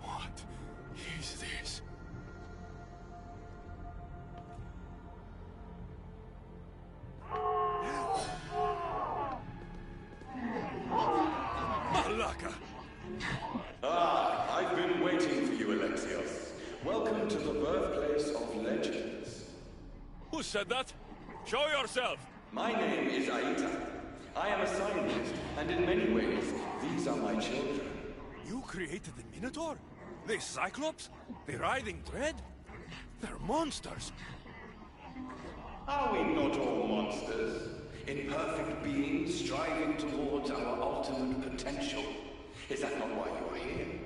What is this? Malaka! Ah, I've been waiting for you, Alexios. Welcome to the birthplace of legends. Who said that? Show yourself! My name is Aita. I am a scientist, and in many ways, these are my children. You created the Minotaur? The Cyclops? The Writhing Dread? They're monsters! Are we not all monsters? Imperfect beings striving towards our ultimate potential. Is that not why you are here?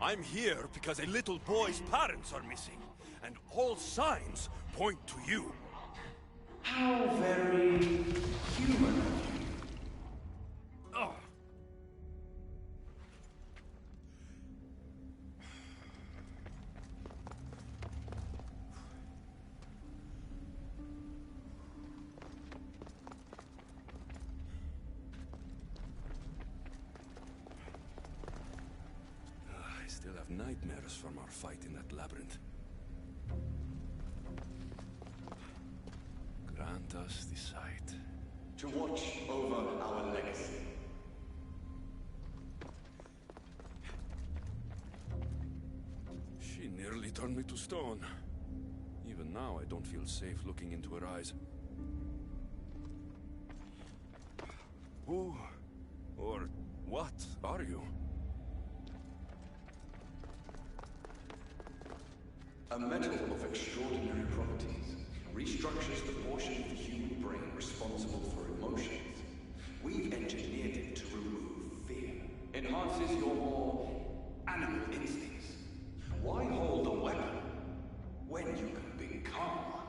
I'm here because a little boy's parents are missing, and all signs point to you. How very human of you. Oh. I still have nightmares from our fight in that labyrinth. Grant us the sight. To watch over our legacy. She nearly turned me to stone. Even now I don't feel safe looking into her eyes. Who or what are you? A metal of extraordinary properties restructures the portion of the human brain responsible for emotions. We've engineered it to remove fear. Enhances your more animal instincts. Why hold a weapon when you can become one?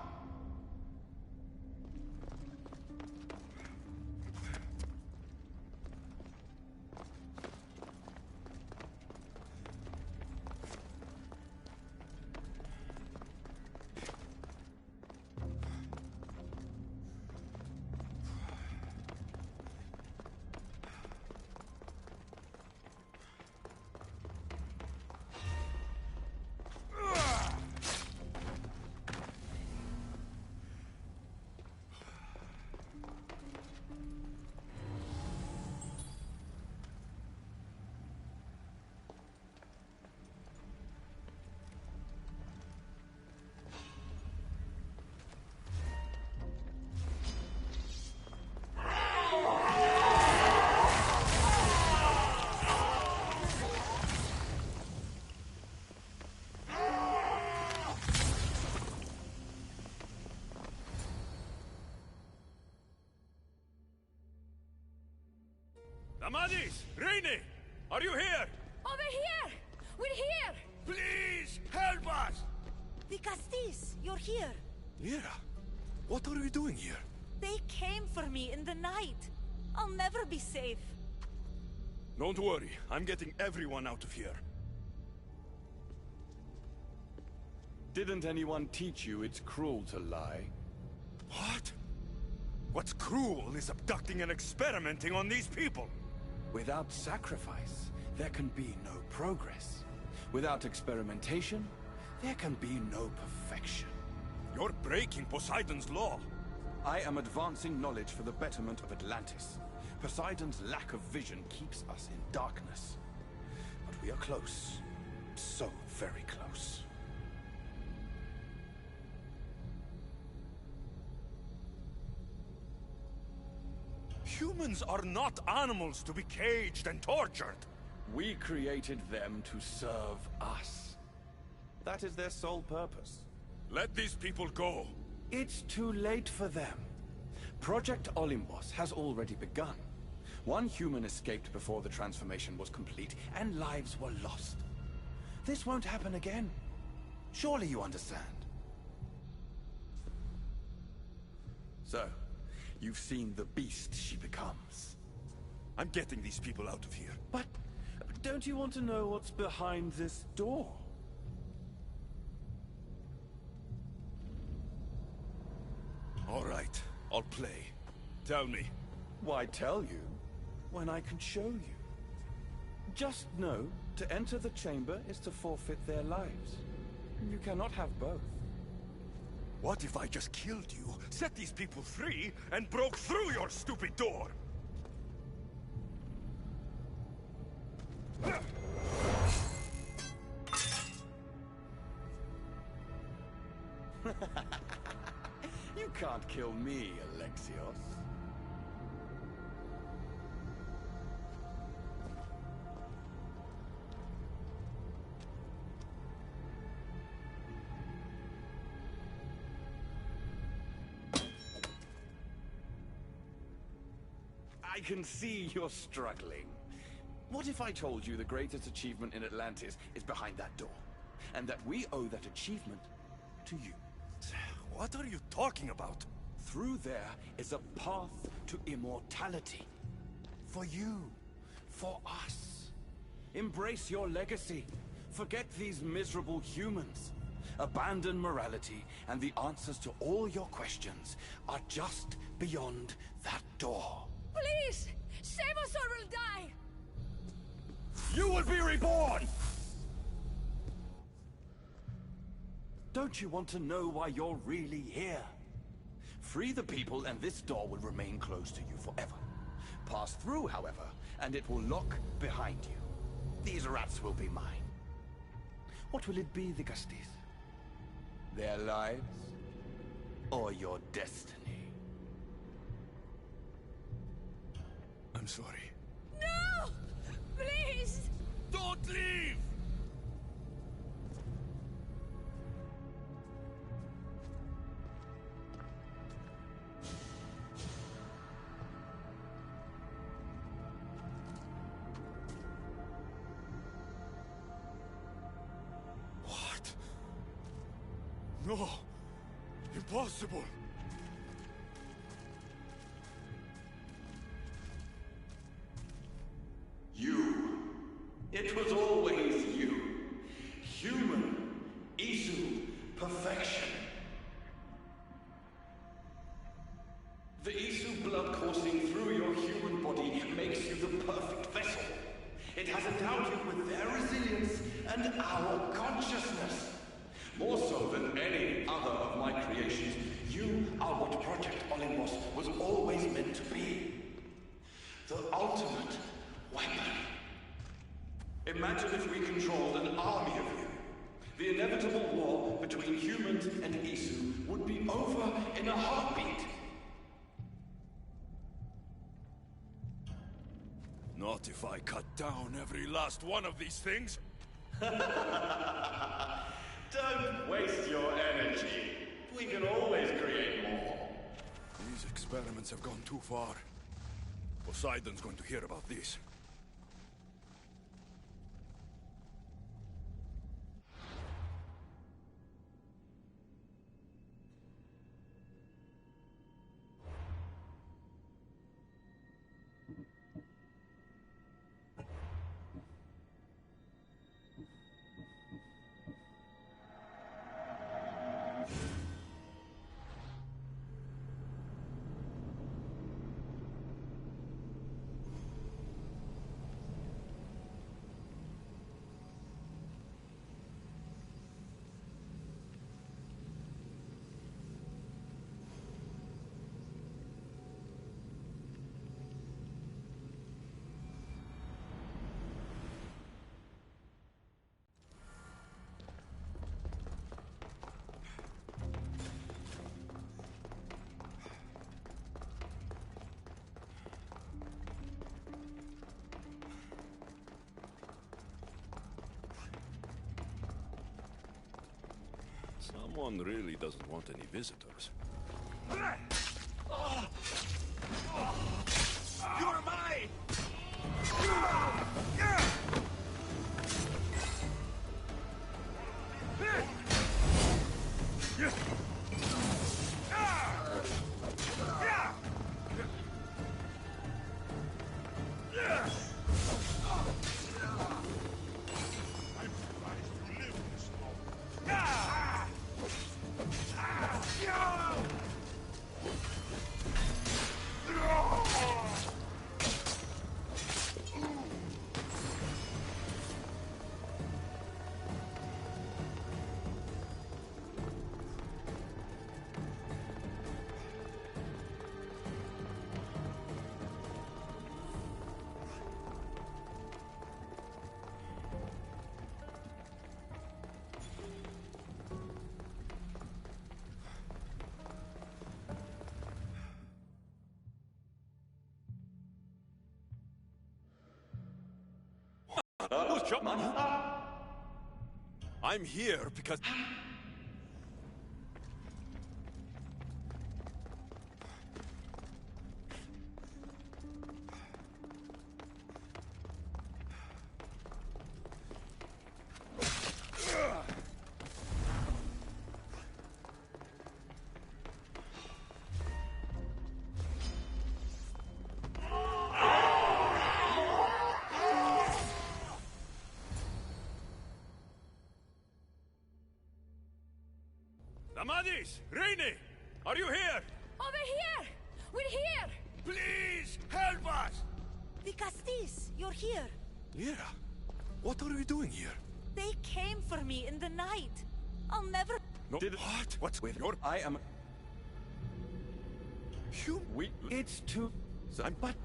Amadis! Rainy! Are you here? Over here! We're here! Please, help us! The Castis, you're here. Mira, what are you doing here? They came for me in the night. I'll never be safe. Don't worry, I'm getting everyone out of here. Didn't anyone teach you it's cruel to lie? What? What's cruel is abducting and experimenting on these people. Without sacrifice, there can be no progress. Without experimentation, there can be no perfection. You're breaking Poseidon's law. I am advancing knowledge for the betterment of Atlantis. Poseidon's lack of vision keeps us in darkness. But we are close. So very close. Humans are not animals to be caged and tortured. We created them to serve us. That is their sole purpose. Let these people go. It's too late for them. Project Olympus has already begun. One human escaped before the transformation was complete, and lives were lost. This won't happen again. Surely you understand. So, you've seen the beast she becomes. I'm getting these people out of here. But don't you want to know what's behind this door? All right, I'll play. Tell me. Why tell you when I can show you? Just know to enter the chamber is to forfeit their lives. You cannot have both. What if I just killed you, set these people free, and broke through your stupid door? You can't kill me, Alexios. I can see you're struggling. What if I told you the greatest achievement in Atlantis is behind that door? And that we owe that achievement to you? What are you talking about? Through there is a path to immortality. For you. For us. Embrace your legacy. Forget these miserable humans. Abandon morality, and the answers to all your questions are just beyond that door. Please! Save us or we'll die! You will be reborn! Don't you want to know why you're really here? Free the people and this door will remain closed to you forever. Pass through, however, and it will lock behind you. These rats will be mine. What will it be, the Castis? Their lives? or your destiny. I'm sorry. No! Please! Don't leave! What? No! Impossible! You. It was always you. Human. Isu. Perfection. The Isu blood coursing through your human body makes you the perfect vessel. It has endowed you with their resilience and our consciousness. More so than any other of my creations, you are what Project Olympus was always meant to be. The ultimate weapon. Imagine if we controlled an army of you. The inevitable war between humans and Isu would be over in a heartbeat. Not if I cut down every last one of these things. Don't waste your energy. We can always create more. These experiments have gone too far. Poseidon's going to hear about this. Someone really doesn't want any visitors. You're mine! I'm here because... Amadis! Rainy! Are you here? Over here! We're here! Please, help us! Vicastis, you're here. Lyra, what are you doing here? They came for me in the night. I'll never... No, what? What's with your... I am... You... It's too... But...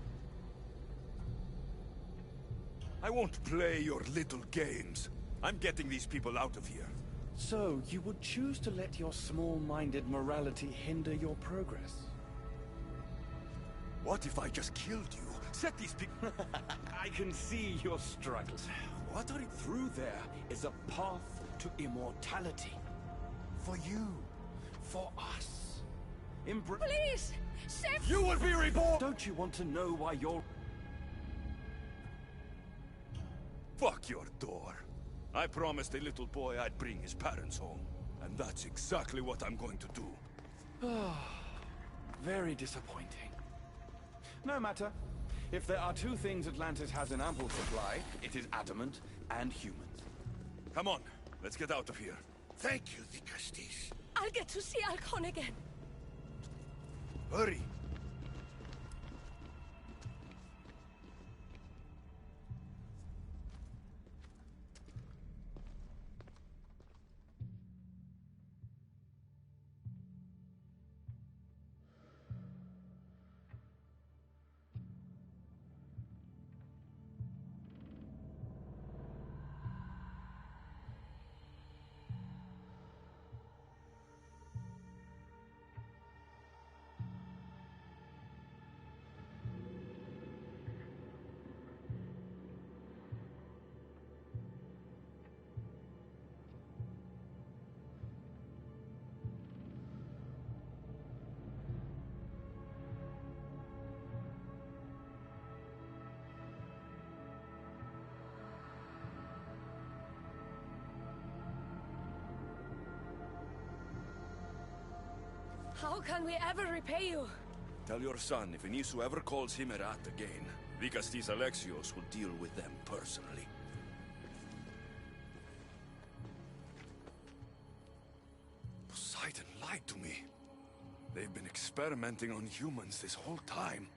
I won't play your little games. I'm getting these people out of here. So, you would choose to let your small-minded morality hinder your progress? What if I just killed you? Set these people... I can see your struggles. Watering through there is a path to immortality. For you. For us. Please! Save... You will be reborn! Don't you want to know why you're... Fuck your door. I promised a little boy I'd bring his parents home. And that's exactly what I'm going to do. Very disappointing. No matter. If there are two things Atlantis has in ample supply, it is adamant and humans. Come on, let's get out of here. Thank you, Dicastis. I'll get to see Alcon again. Hurry. How can we ever repay you? Tell your son if Inisu ever calls him Erat again, Vicastis Alexios will deal with them personally. Poseidon lied to me. They've been experimenting on humans this whole time.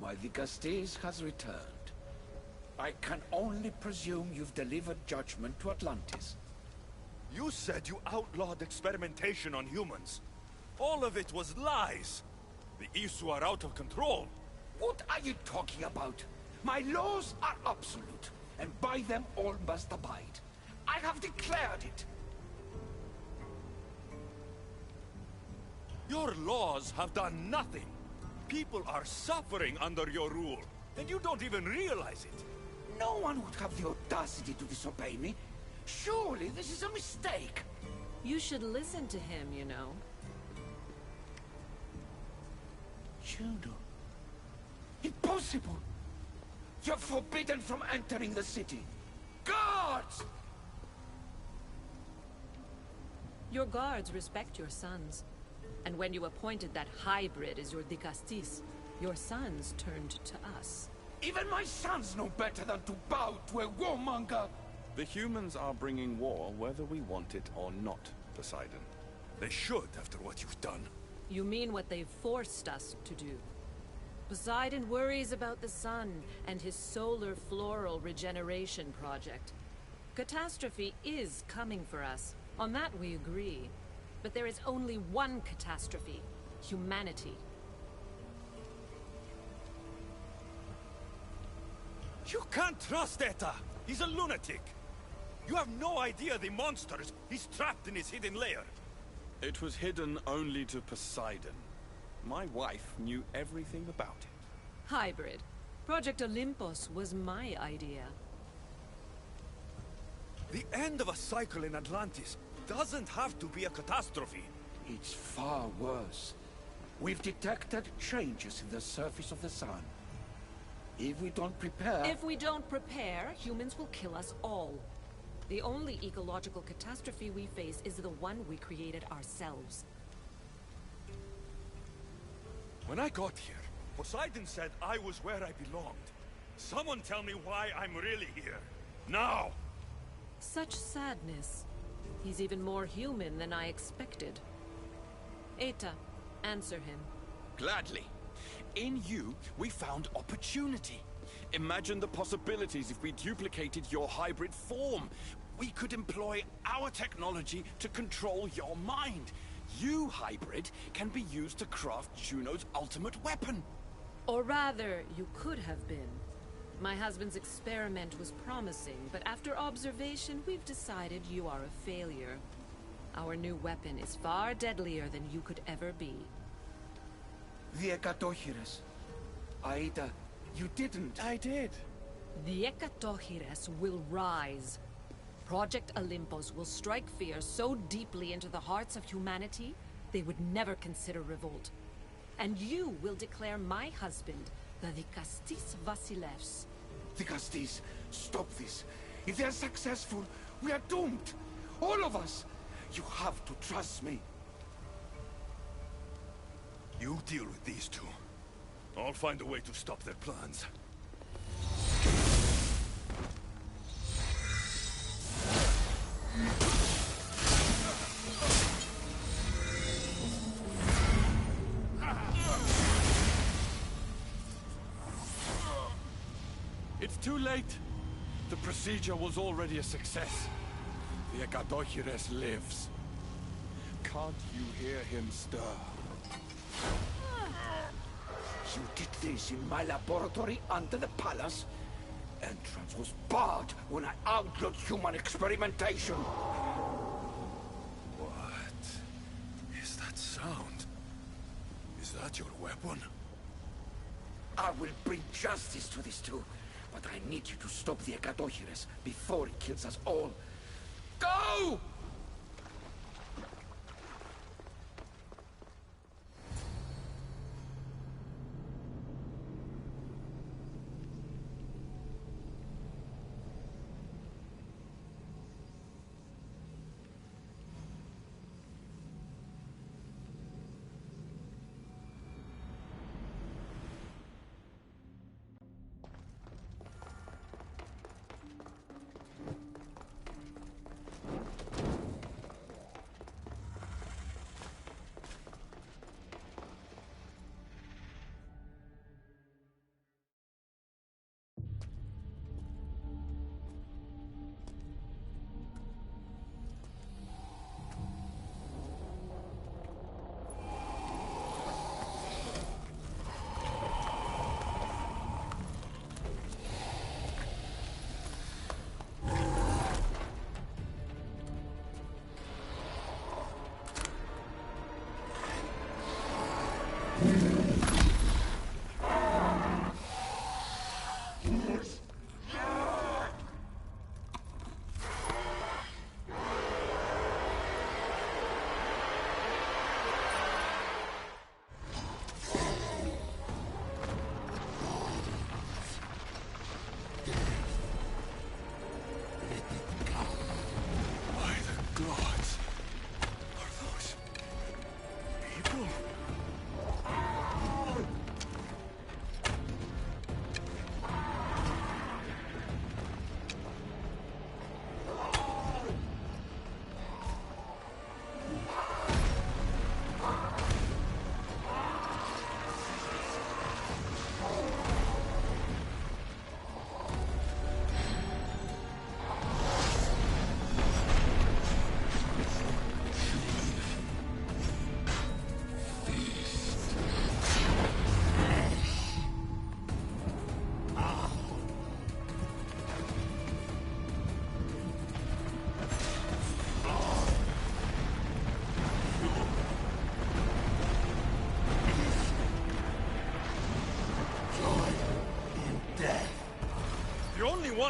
My Dicastis has returned. I can only presume you've delivered judgment to Atlantis. You said you outlawed experimentation on humans. All of it was lies. The Isu are out of control. What are you talking about? My laws are absolute, and by them all must abide. I have declared it. Your laws have done nothing. People are suffering under your rule, and you don't even realize it. No one would have the audacity to disobey me. Surely this is a mistake. You should listen to him, you know. Juno. Impossible! You're forbidden from entering the city. Guards! Your guards respect your sons. And when you appointed that hybrid as your Dicastis, your sons turned to us. Even my sons know better than to bow to a warmonger! The humans are bringing war whether we want it or not. Poseidon. They should, after what you've done. You mean what they've forced us to do. Poseidon worries about the sun and his solar floral regeneration project. Catastrophe is coming for us. On that we agree. But there is only one catastrophe. Humanity. You can't trust Eta! He's a lunatic! You have no idea the monsters he's trapped in his hidden lair! It was hidden only to Poseidon. My wife knew everything about it. Hybrid. Project Olympus was my idea. The end of a cycle in Atlantis doesn't have to be a catastrophe. It's far worse. We've detected changes in the surface of the sun. If we don't prepare... If we don't prepare, humans will kill us all. The only ecological catastrophe we face is the one we created ourselves. When I got here, Poseidon said I was where I belonged. Someone tell me why I'm really here. Now! Such sadness. He's even more human than I expected. Eta, answer him. Gladly. In you, we found opportunity. Imagine the possibilities if we duplicated your hybrid form. We could employ our technology to control your mind. You, hybrid, can be used to craft Juno's ultimate weapon. Or rather, you could have been. My husband's experiment was promising, but after observation, we've decided you are a failure. Our new weapon is far deadlier than you could ever be. The Ekatochires. Aida, you didn't. I did. The Ekatochires will rise. Project Olympus will strike fear so deeply into the hearts of humanity, they would never consider revolt. And you will declare my husband the Dikastis Vasilevs. Dikastis, stop this. If they're successful, we are doomed. All of us. You have to trust me. You deal with these two. I'll find a way to stop their plans. It's too late. The procedure was already a success. The Ekatochires lives. Can't you hear him stir? You did this in my laboratory under the palace. Entrance was barred when I outlawed human experimentation. What is that sound? Is that your weapon? I will bring justice to these two, but I need you to stop the Ekatochires before it kills us all. Go!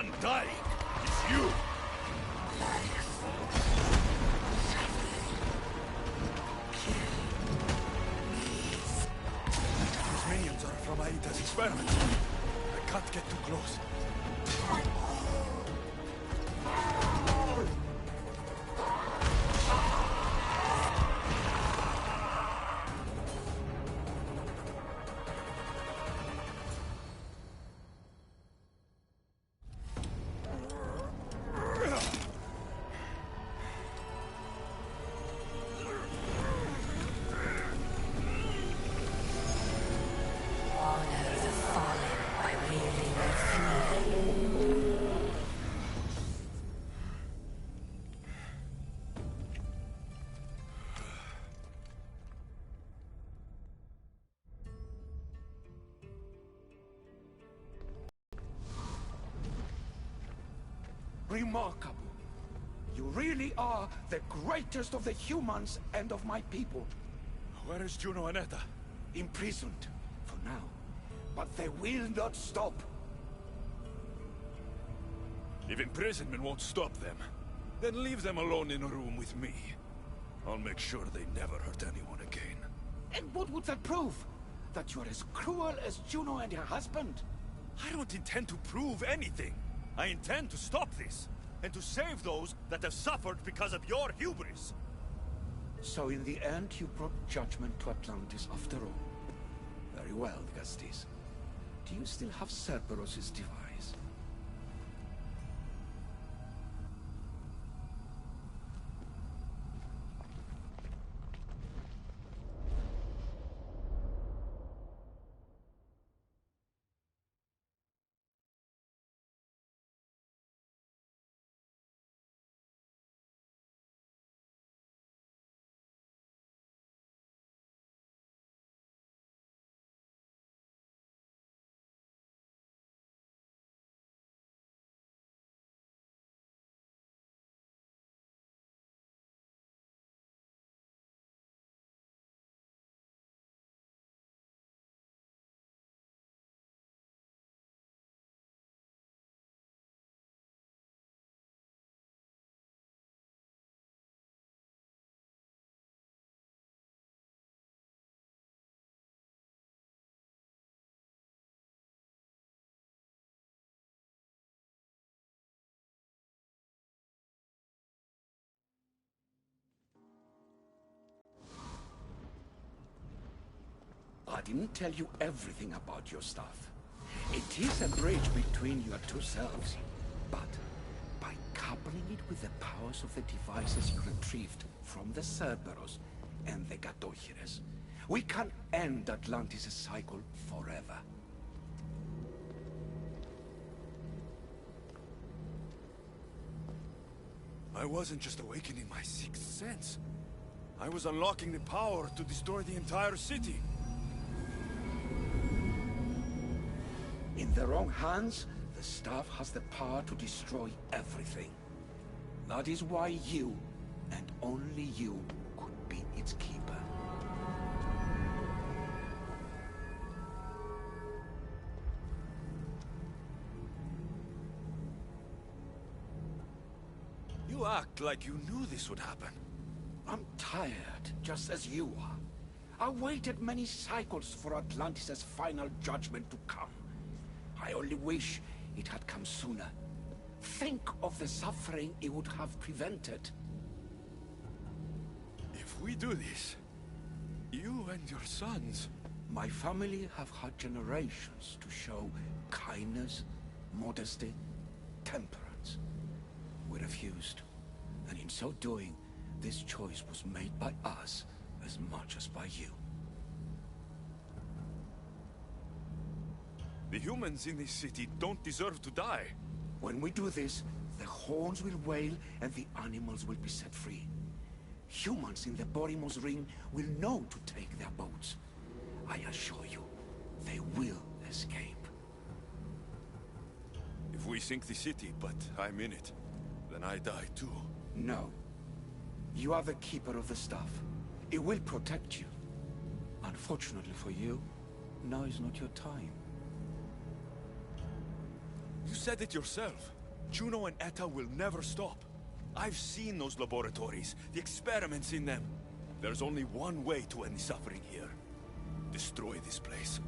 one dying is you! These minions are from Aita's experiments. I can't get too close. Remarkable. You really are the greatest of the humans and of my people. Where is Juno and Etta? Imprisoned, for now. But they will not stop. If imprisonment won't stop them, then leave them alone in a room with me. I'll make sure they never hurt anyone again. And what would that prove? That you're as cruel as Juno and her husband? I don't intend to prove anything. I intend to stop this, and to save those that have suffered because of your hubris. So in the end, you brought judgment to Atlantis after all. Very well, Gastis. Do you still have Cerberus' device? I didn't tell you everything about your stuff. It is a bridge between your two selves. But by coupling it with the powers of the devices you retrieved from the Cerberus and the Gatohires, we can end Atlantis' cycle forever. I wasn't just awakening my sixth sense. I was unlocking the power to destroy the entire city. In the wrong hands, the staff has the power to destroy everything. That is why you, and only you, could be its keeper. You act like you knew this would happen. I'm tired, just as you are. I waited many cycles for Atlantis' final judgment to come. I only wish it had come sooner. Think of the suffering it would have prevented. If we do this, you and your sons... My family have had generations to show kindness, modesty, temperance. We refused, and in so doing, this choice was made by us as much as by you. The humans in this city don't deserve to die. When we do this, the horns will wail and the animals will be set free. Humans in the Borimos Ring will know to take their boats. I assure you, they will escape. If we sink the city, but I'm in it, then I die too. No. You are the keeper of the staff. It will protect you. Unfortunately for you, now is not your time. You said it yourself. Juno and Etta will never stop. I've seen those laboratories, the experiments in them. There's only one way to end the suffering here. Destroy this place.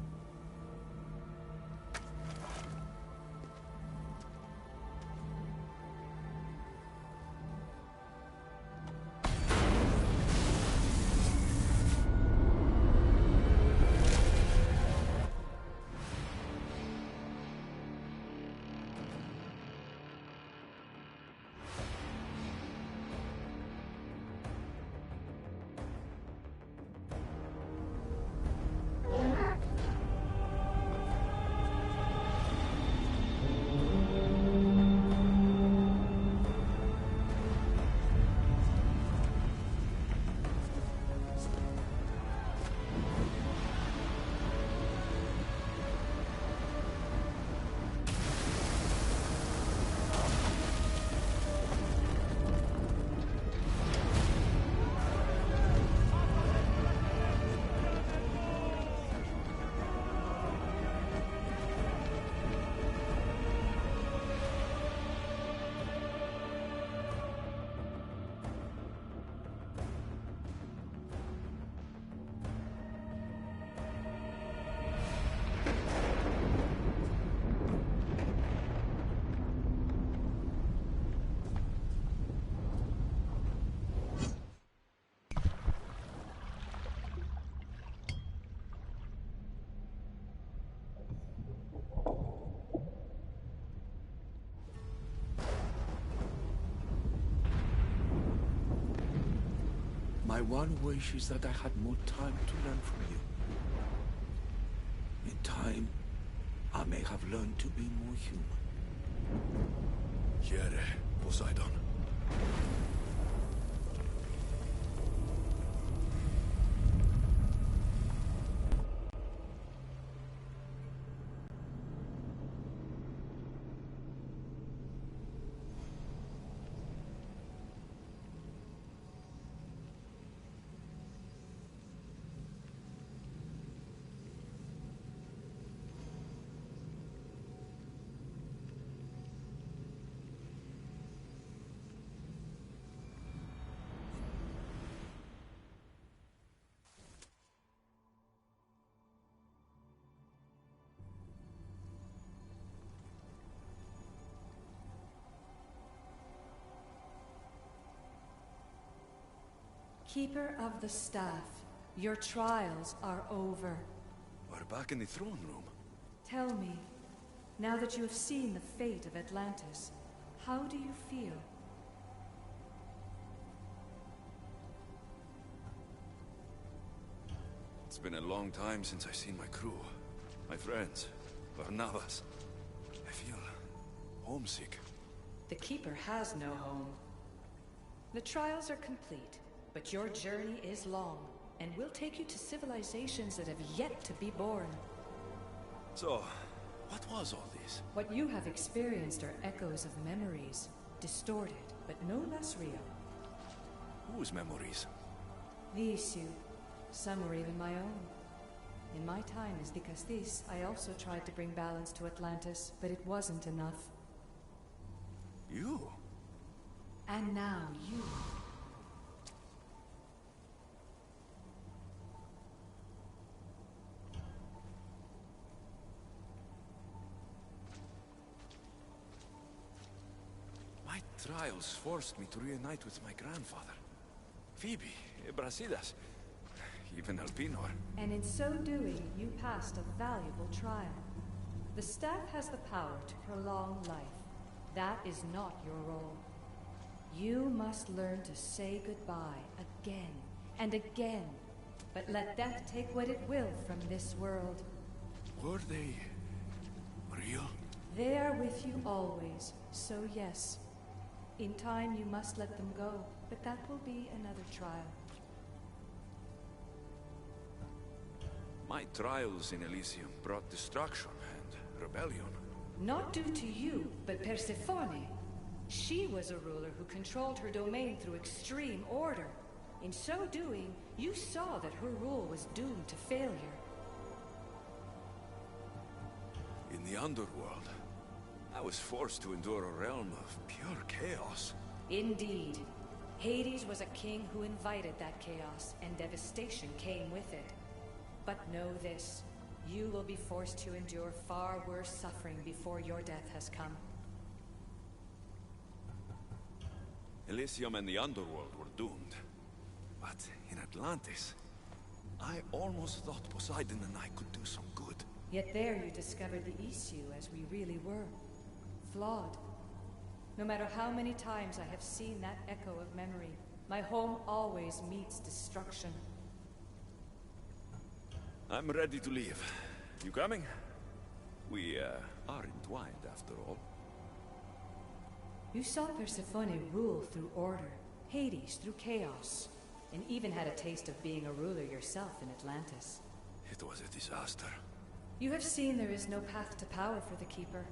My one wish is that I had more time to learn from you. In time, I may have learned to be more human. Here, Poseidon. Keeper of the Staff, your trials are over. We're back in the throne room. Tell me, now that you have seen the fate of Atlantis, how do you feel? It's been a long time since I've seen my crew. My friends. Barnabas. I feel homesick. The Keeper has no home. The trials are complete, but your journey is long, and will take you to civilizations that have yet to be born. So, what was all this? What you have experienced are echoes of memories, distorted, but no less real. Whose memories? These you. Some were even my own. In my time as Dicastis, I also tried to bring balance to Atlantis, but it wasn't enough. You? And now you. My trials forced me to reunite with my grandfather. Phoebe, Brasidas, even Alpinor. And in so doing, you passed a valuable trial. The staff has the power to prolong life. That is not your role. You must learn to say goodbye again and again, but let death take what it will from this world. Were they real? They are with you always, so yes. In time you must let them go, but that will be another trial. My trials in Elysium brought destruction and rebellion. Not due to you, but Persephone. She was a ruler who controlled her domain through extreme order. In so doing, you saw that her rule was doomed to failure. In the underworld, I was forced to endure a realm of pure chaos. Indeed. Hades was a king who invited that chaos, and devastation came with it. But know this, you will be forced to endure far worse suffering before your death has come. Elysium and the underworld were doomed. But in Atlantis, I almost thought Poseidon and I could do some good. Yet there you discovered the issue as we really were. Flawed. No matter how many times I have seen that echo of memory, my home always meets destruction. I'm ready to leave. You coming? We, are entwined after all. You saw Persephone rule through order, Hades through chaos, and even had a taste of being a ruler yourself in Atlantis. It was a disaster. You have seen there is no path to power for the Keeper.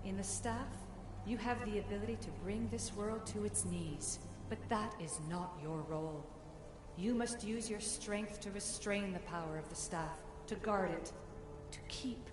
In the staff, you have the ability to bring this world to its knees, but that is not your role. You must use your strength to restrain the power of the staff, to guard it, to keep.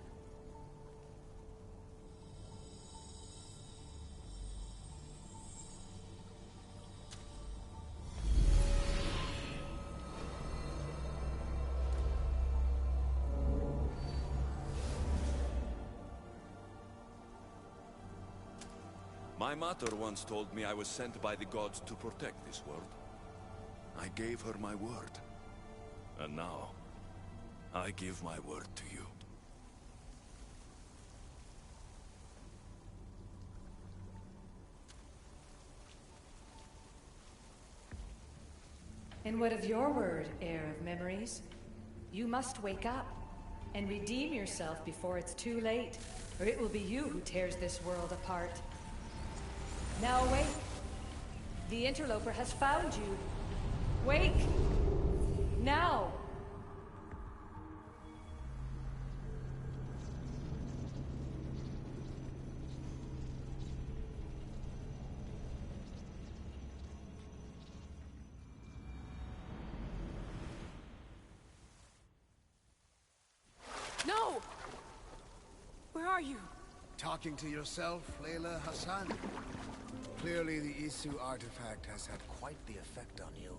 My mother once told me I was sent by the gods to protect this world. I gave her my word. And now, I give my word to you. And what of your word, heir of memories? You must wake up and redeem yourself before it's too late, or it will be you who tears this world apart. Now awake. The interloper has found you. Wake! Now! No! Where are you? Talking to yourself, Layla Hassan? Clearly the Isu artifact has had quite the effect on you.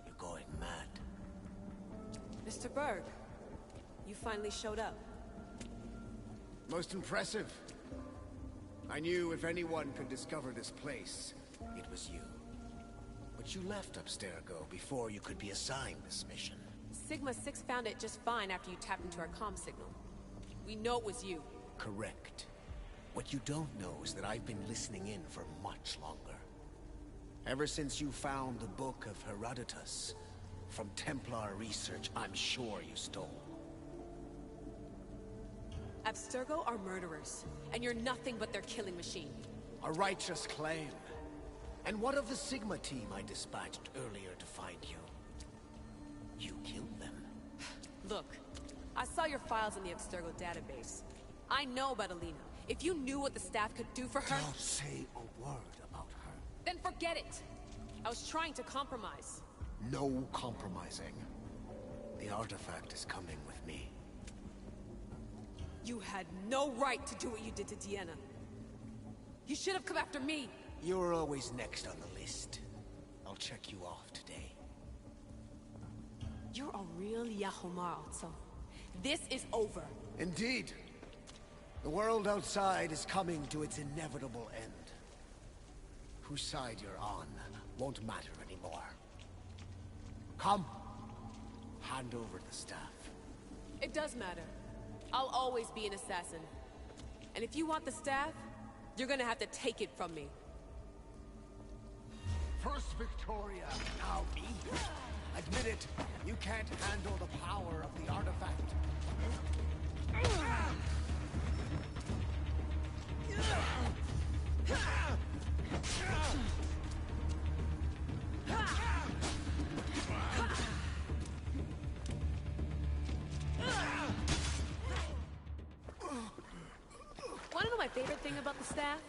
You're going mad. Mr. Berg, you finally showed up. Most impressive. I knew if anyone could discover this place, it was you. But you left Abstergo before you could be assigned this mission. Sigma 6 found it just fine after you tapped into our comm signal. We know it was you. Correct. What you don't know is that I've been listening in for much longer. Ever since you found the Book of Herodotus, from Templar research I'm sure you stole. Abstergo are murderers, and you're nothing but their killing machine. A righteous claim. And what of the Sigma team I dispatched earlier to find you? You killed them. Look, I saw your files in the Abstergo database. I know about Alina. If you knew what the staff could do for her... Don't say a word about her. Then forget it! I was trying to compromise. No compromising. The artifact is coming with me. You had no right to do what you did to Deanna. You should have come after me! You're always next on the list. I'll check you off today. You're a real Yahomar, so this is over. Indeed. The world outside is coming to its inevitable end. Whose side you're on won't matter anymore. Come. Hand over the staff. It does matter. I'll always be an assassin. And if you want the staff, you're gonna have to take it from me. First Victoria, now me. Admit it, you can't handle the power of the artifact. Wanna know my favorite thing about the staff?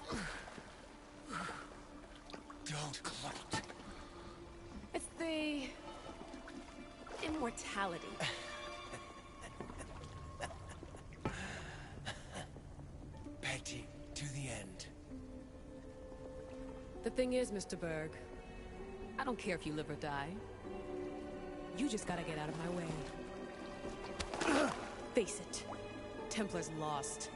Don't gloat. It's the... immortality. Petty. The thing is, Mr. Berg, I don't care if you live or die. You just gotta get out of my way. Face it, Templar's lost.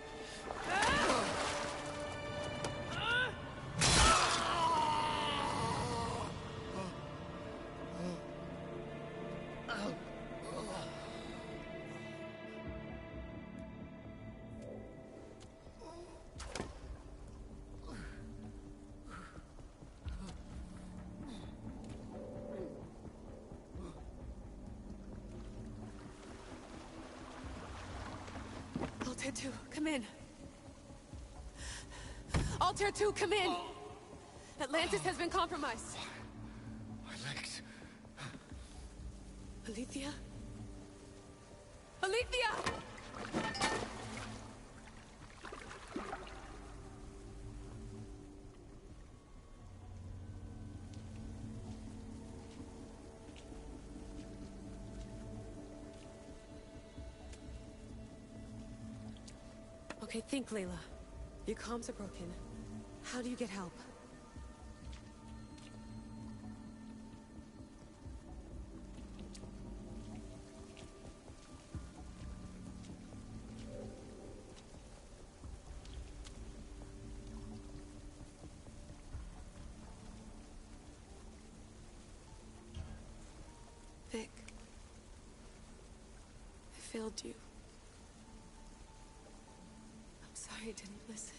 Altair 2, come in. Altair 2, come in! Atlantis has been compromised. My legs. Alethea? Alethea! Okay, think, Layla. Your comms are broken. How do you get help? Vic, I failed you. I didn't listen.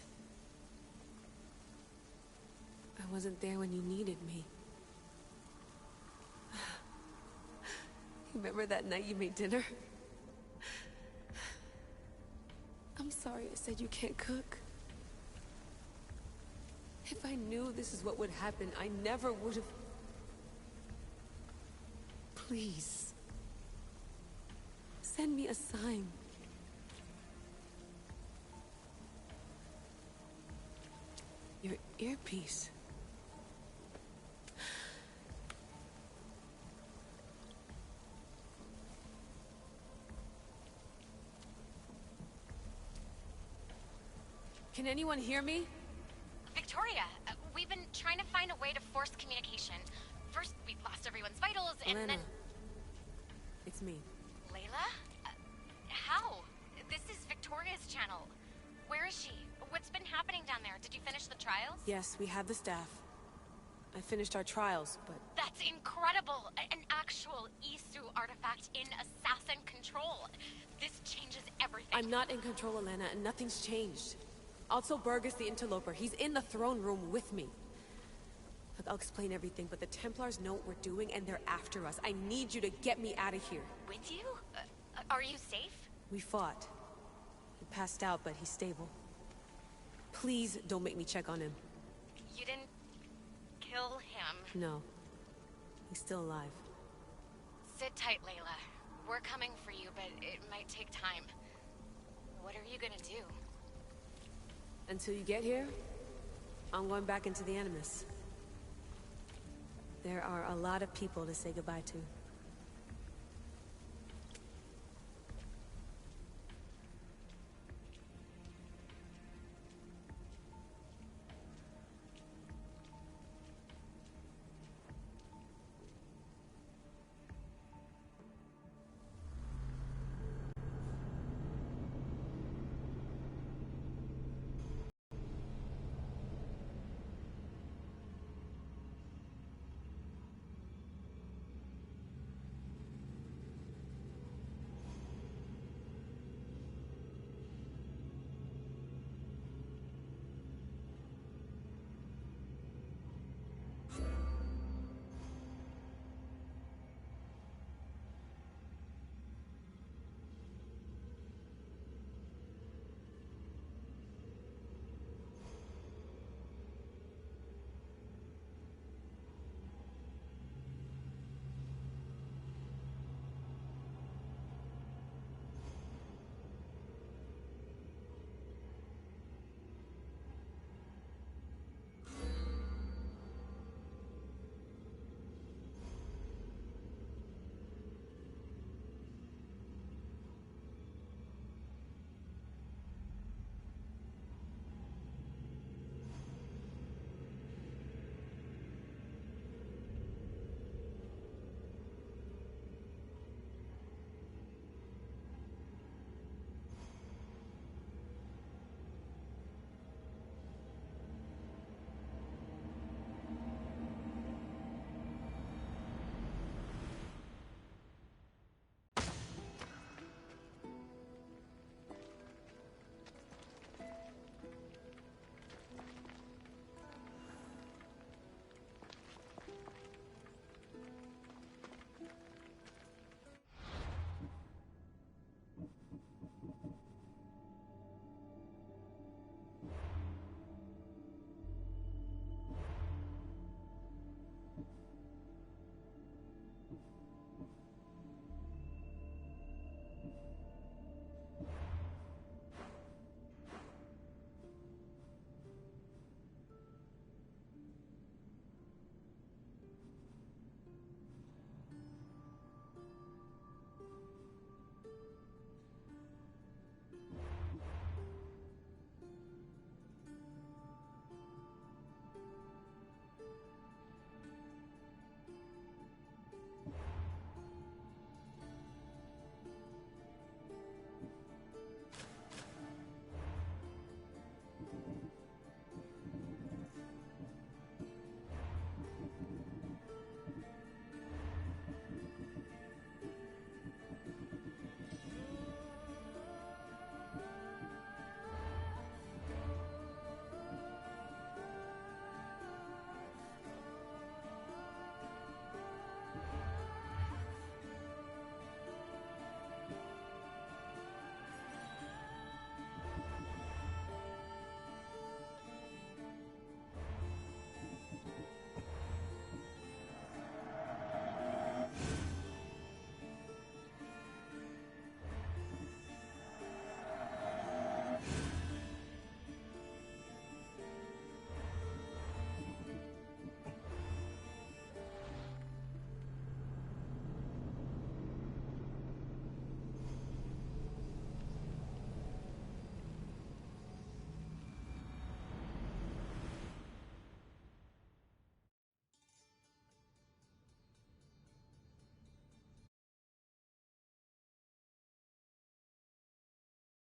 I wasn't there when you needed me. Remember that night you made dinner? I'm sorry I said you can't cook. If I knew this is what would happen, I never would have... Please. Send me a sign. Your earpiece. Can anyone hear me? Victoria, we've been trying to find a way to force communication. First, we lost everyone's vitals, and Elena. then... It's me. Layla? How? This is Victoria's channel. Where is she? What's been happening down there? Did you finish the trials? Yes, we have the staff. I finished our trials, but... That's incredible! An actual Isu artifact in assassin control. This changes everything. I'm not in control, Elena, and nothing's changed. Also, Berg is the interloper. He's in the throne room with me. Look, I'll explain everything, but the Templars know what we're doing, and they're after us. I need you to get me out of here. With you? Are you safe? We fought. He passed out, but he's stable. Please don't make me check on him. You didn't... kill him? No. He's still alive. Sit tight, Layla. We're coming for you, but it might take time. What are you gonna do? Until you get here, I'm going back into the Animus. There are a lot of people to say goodbye to.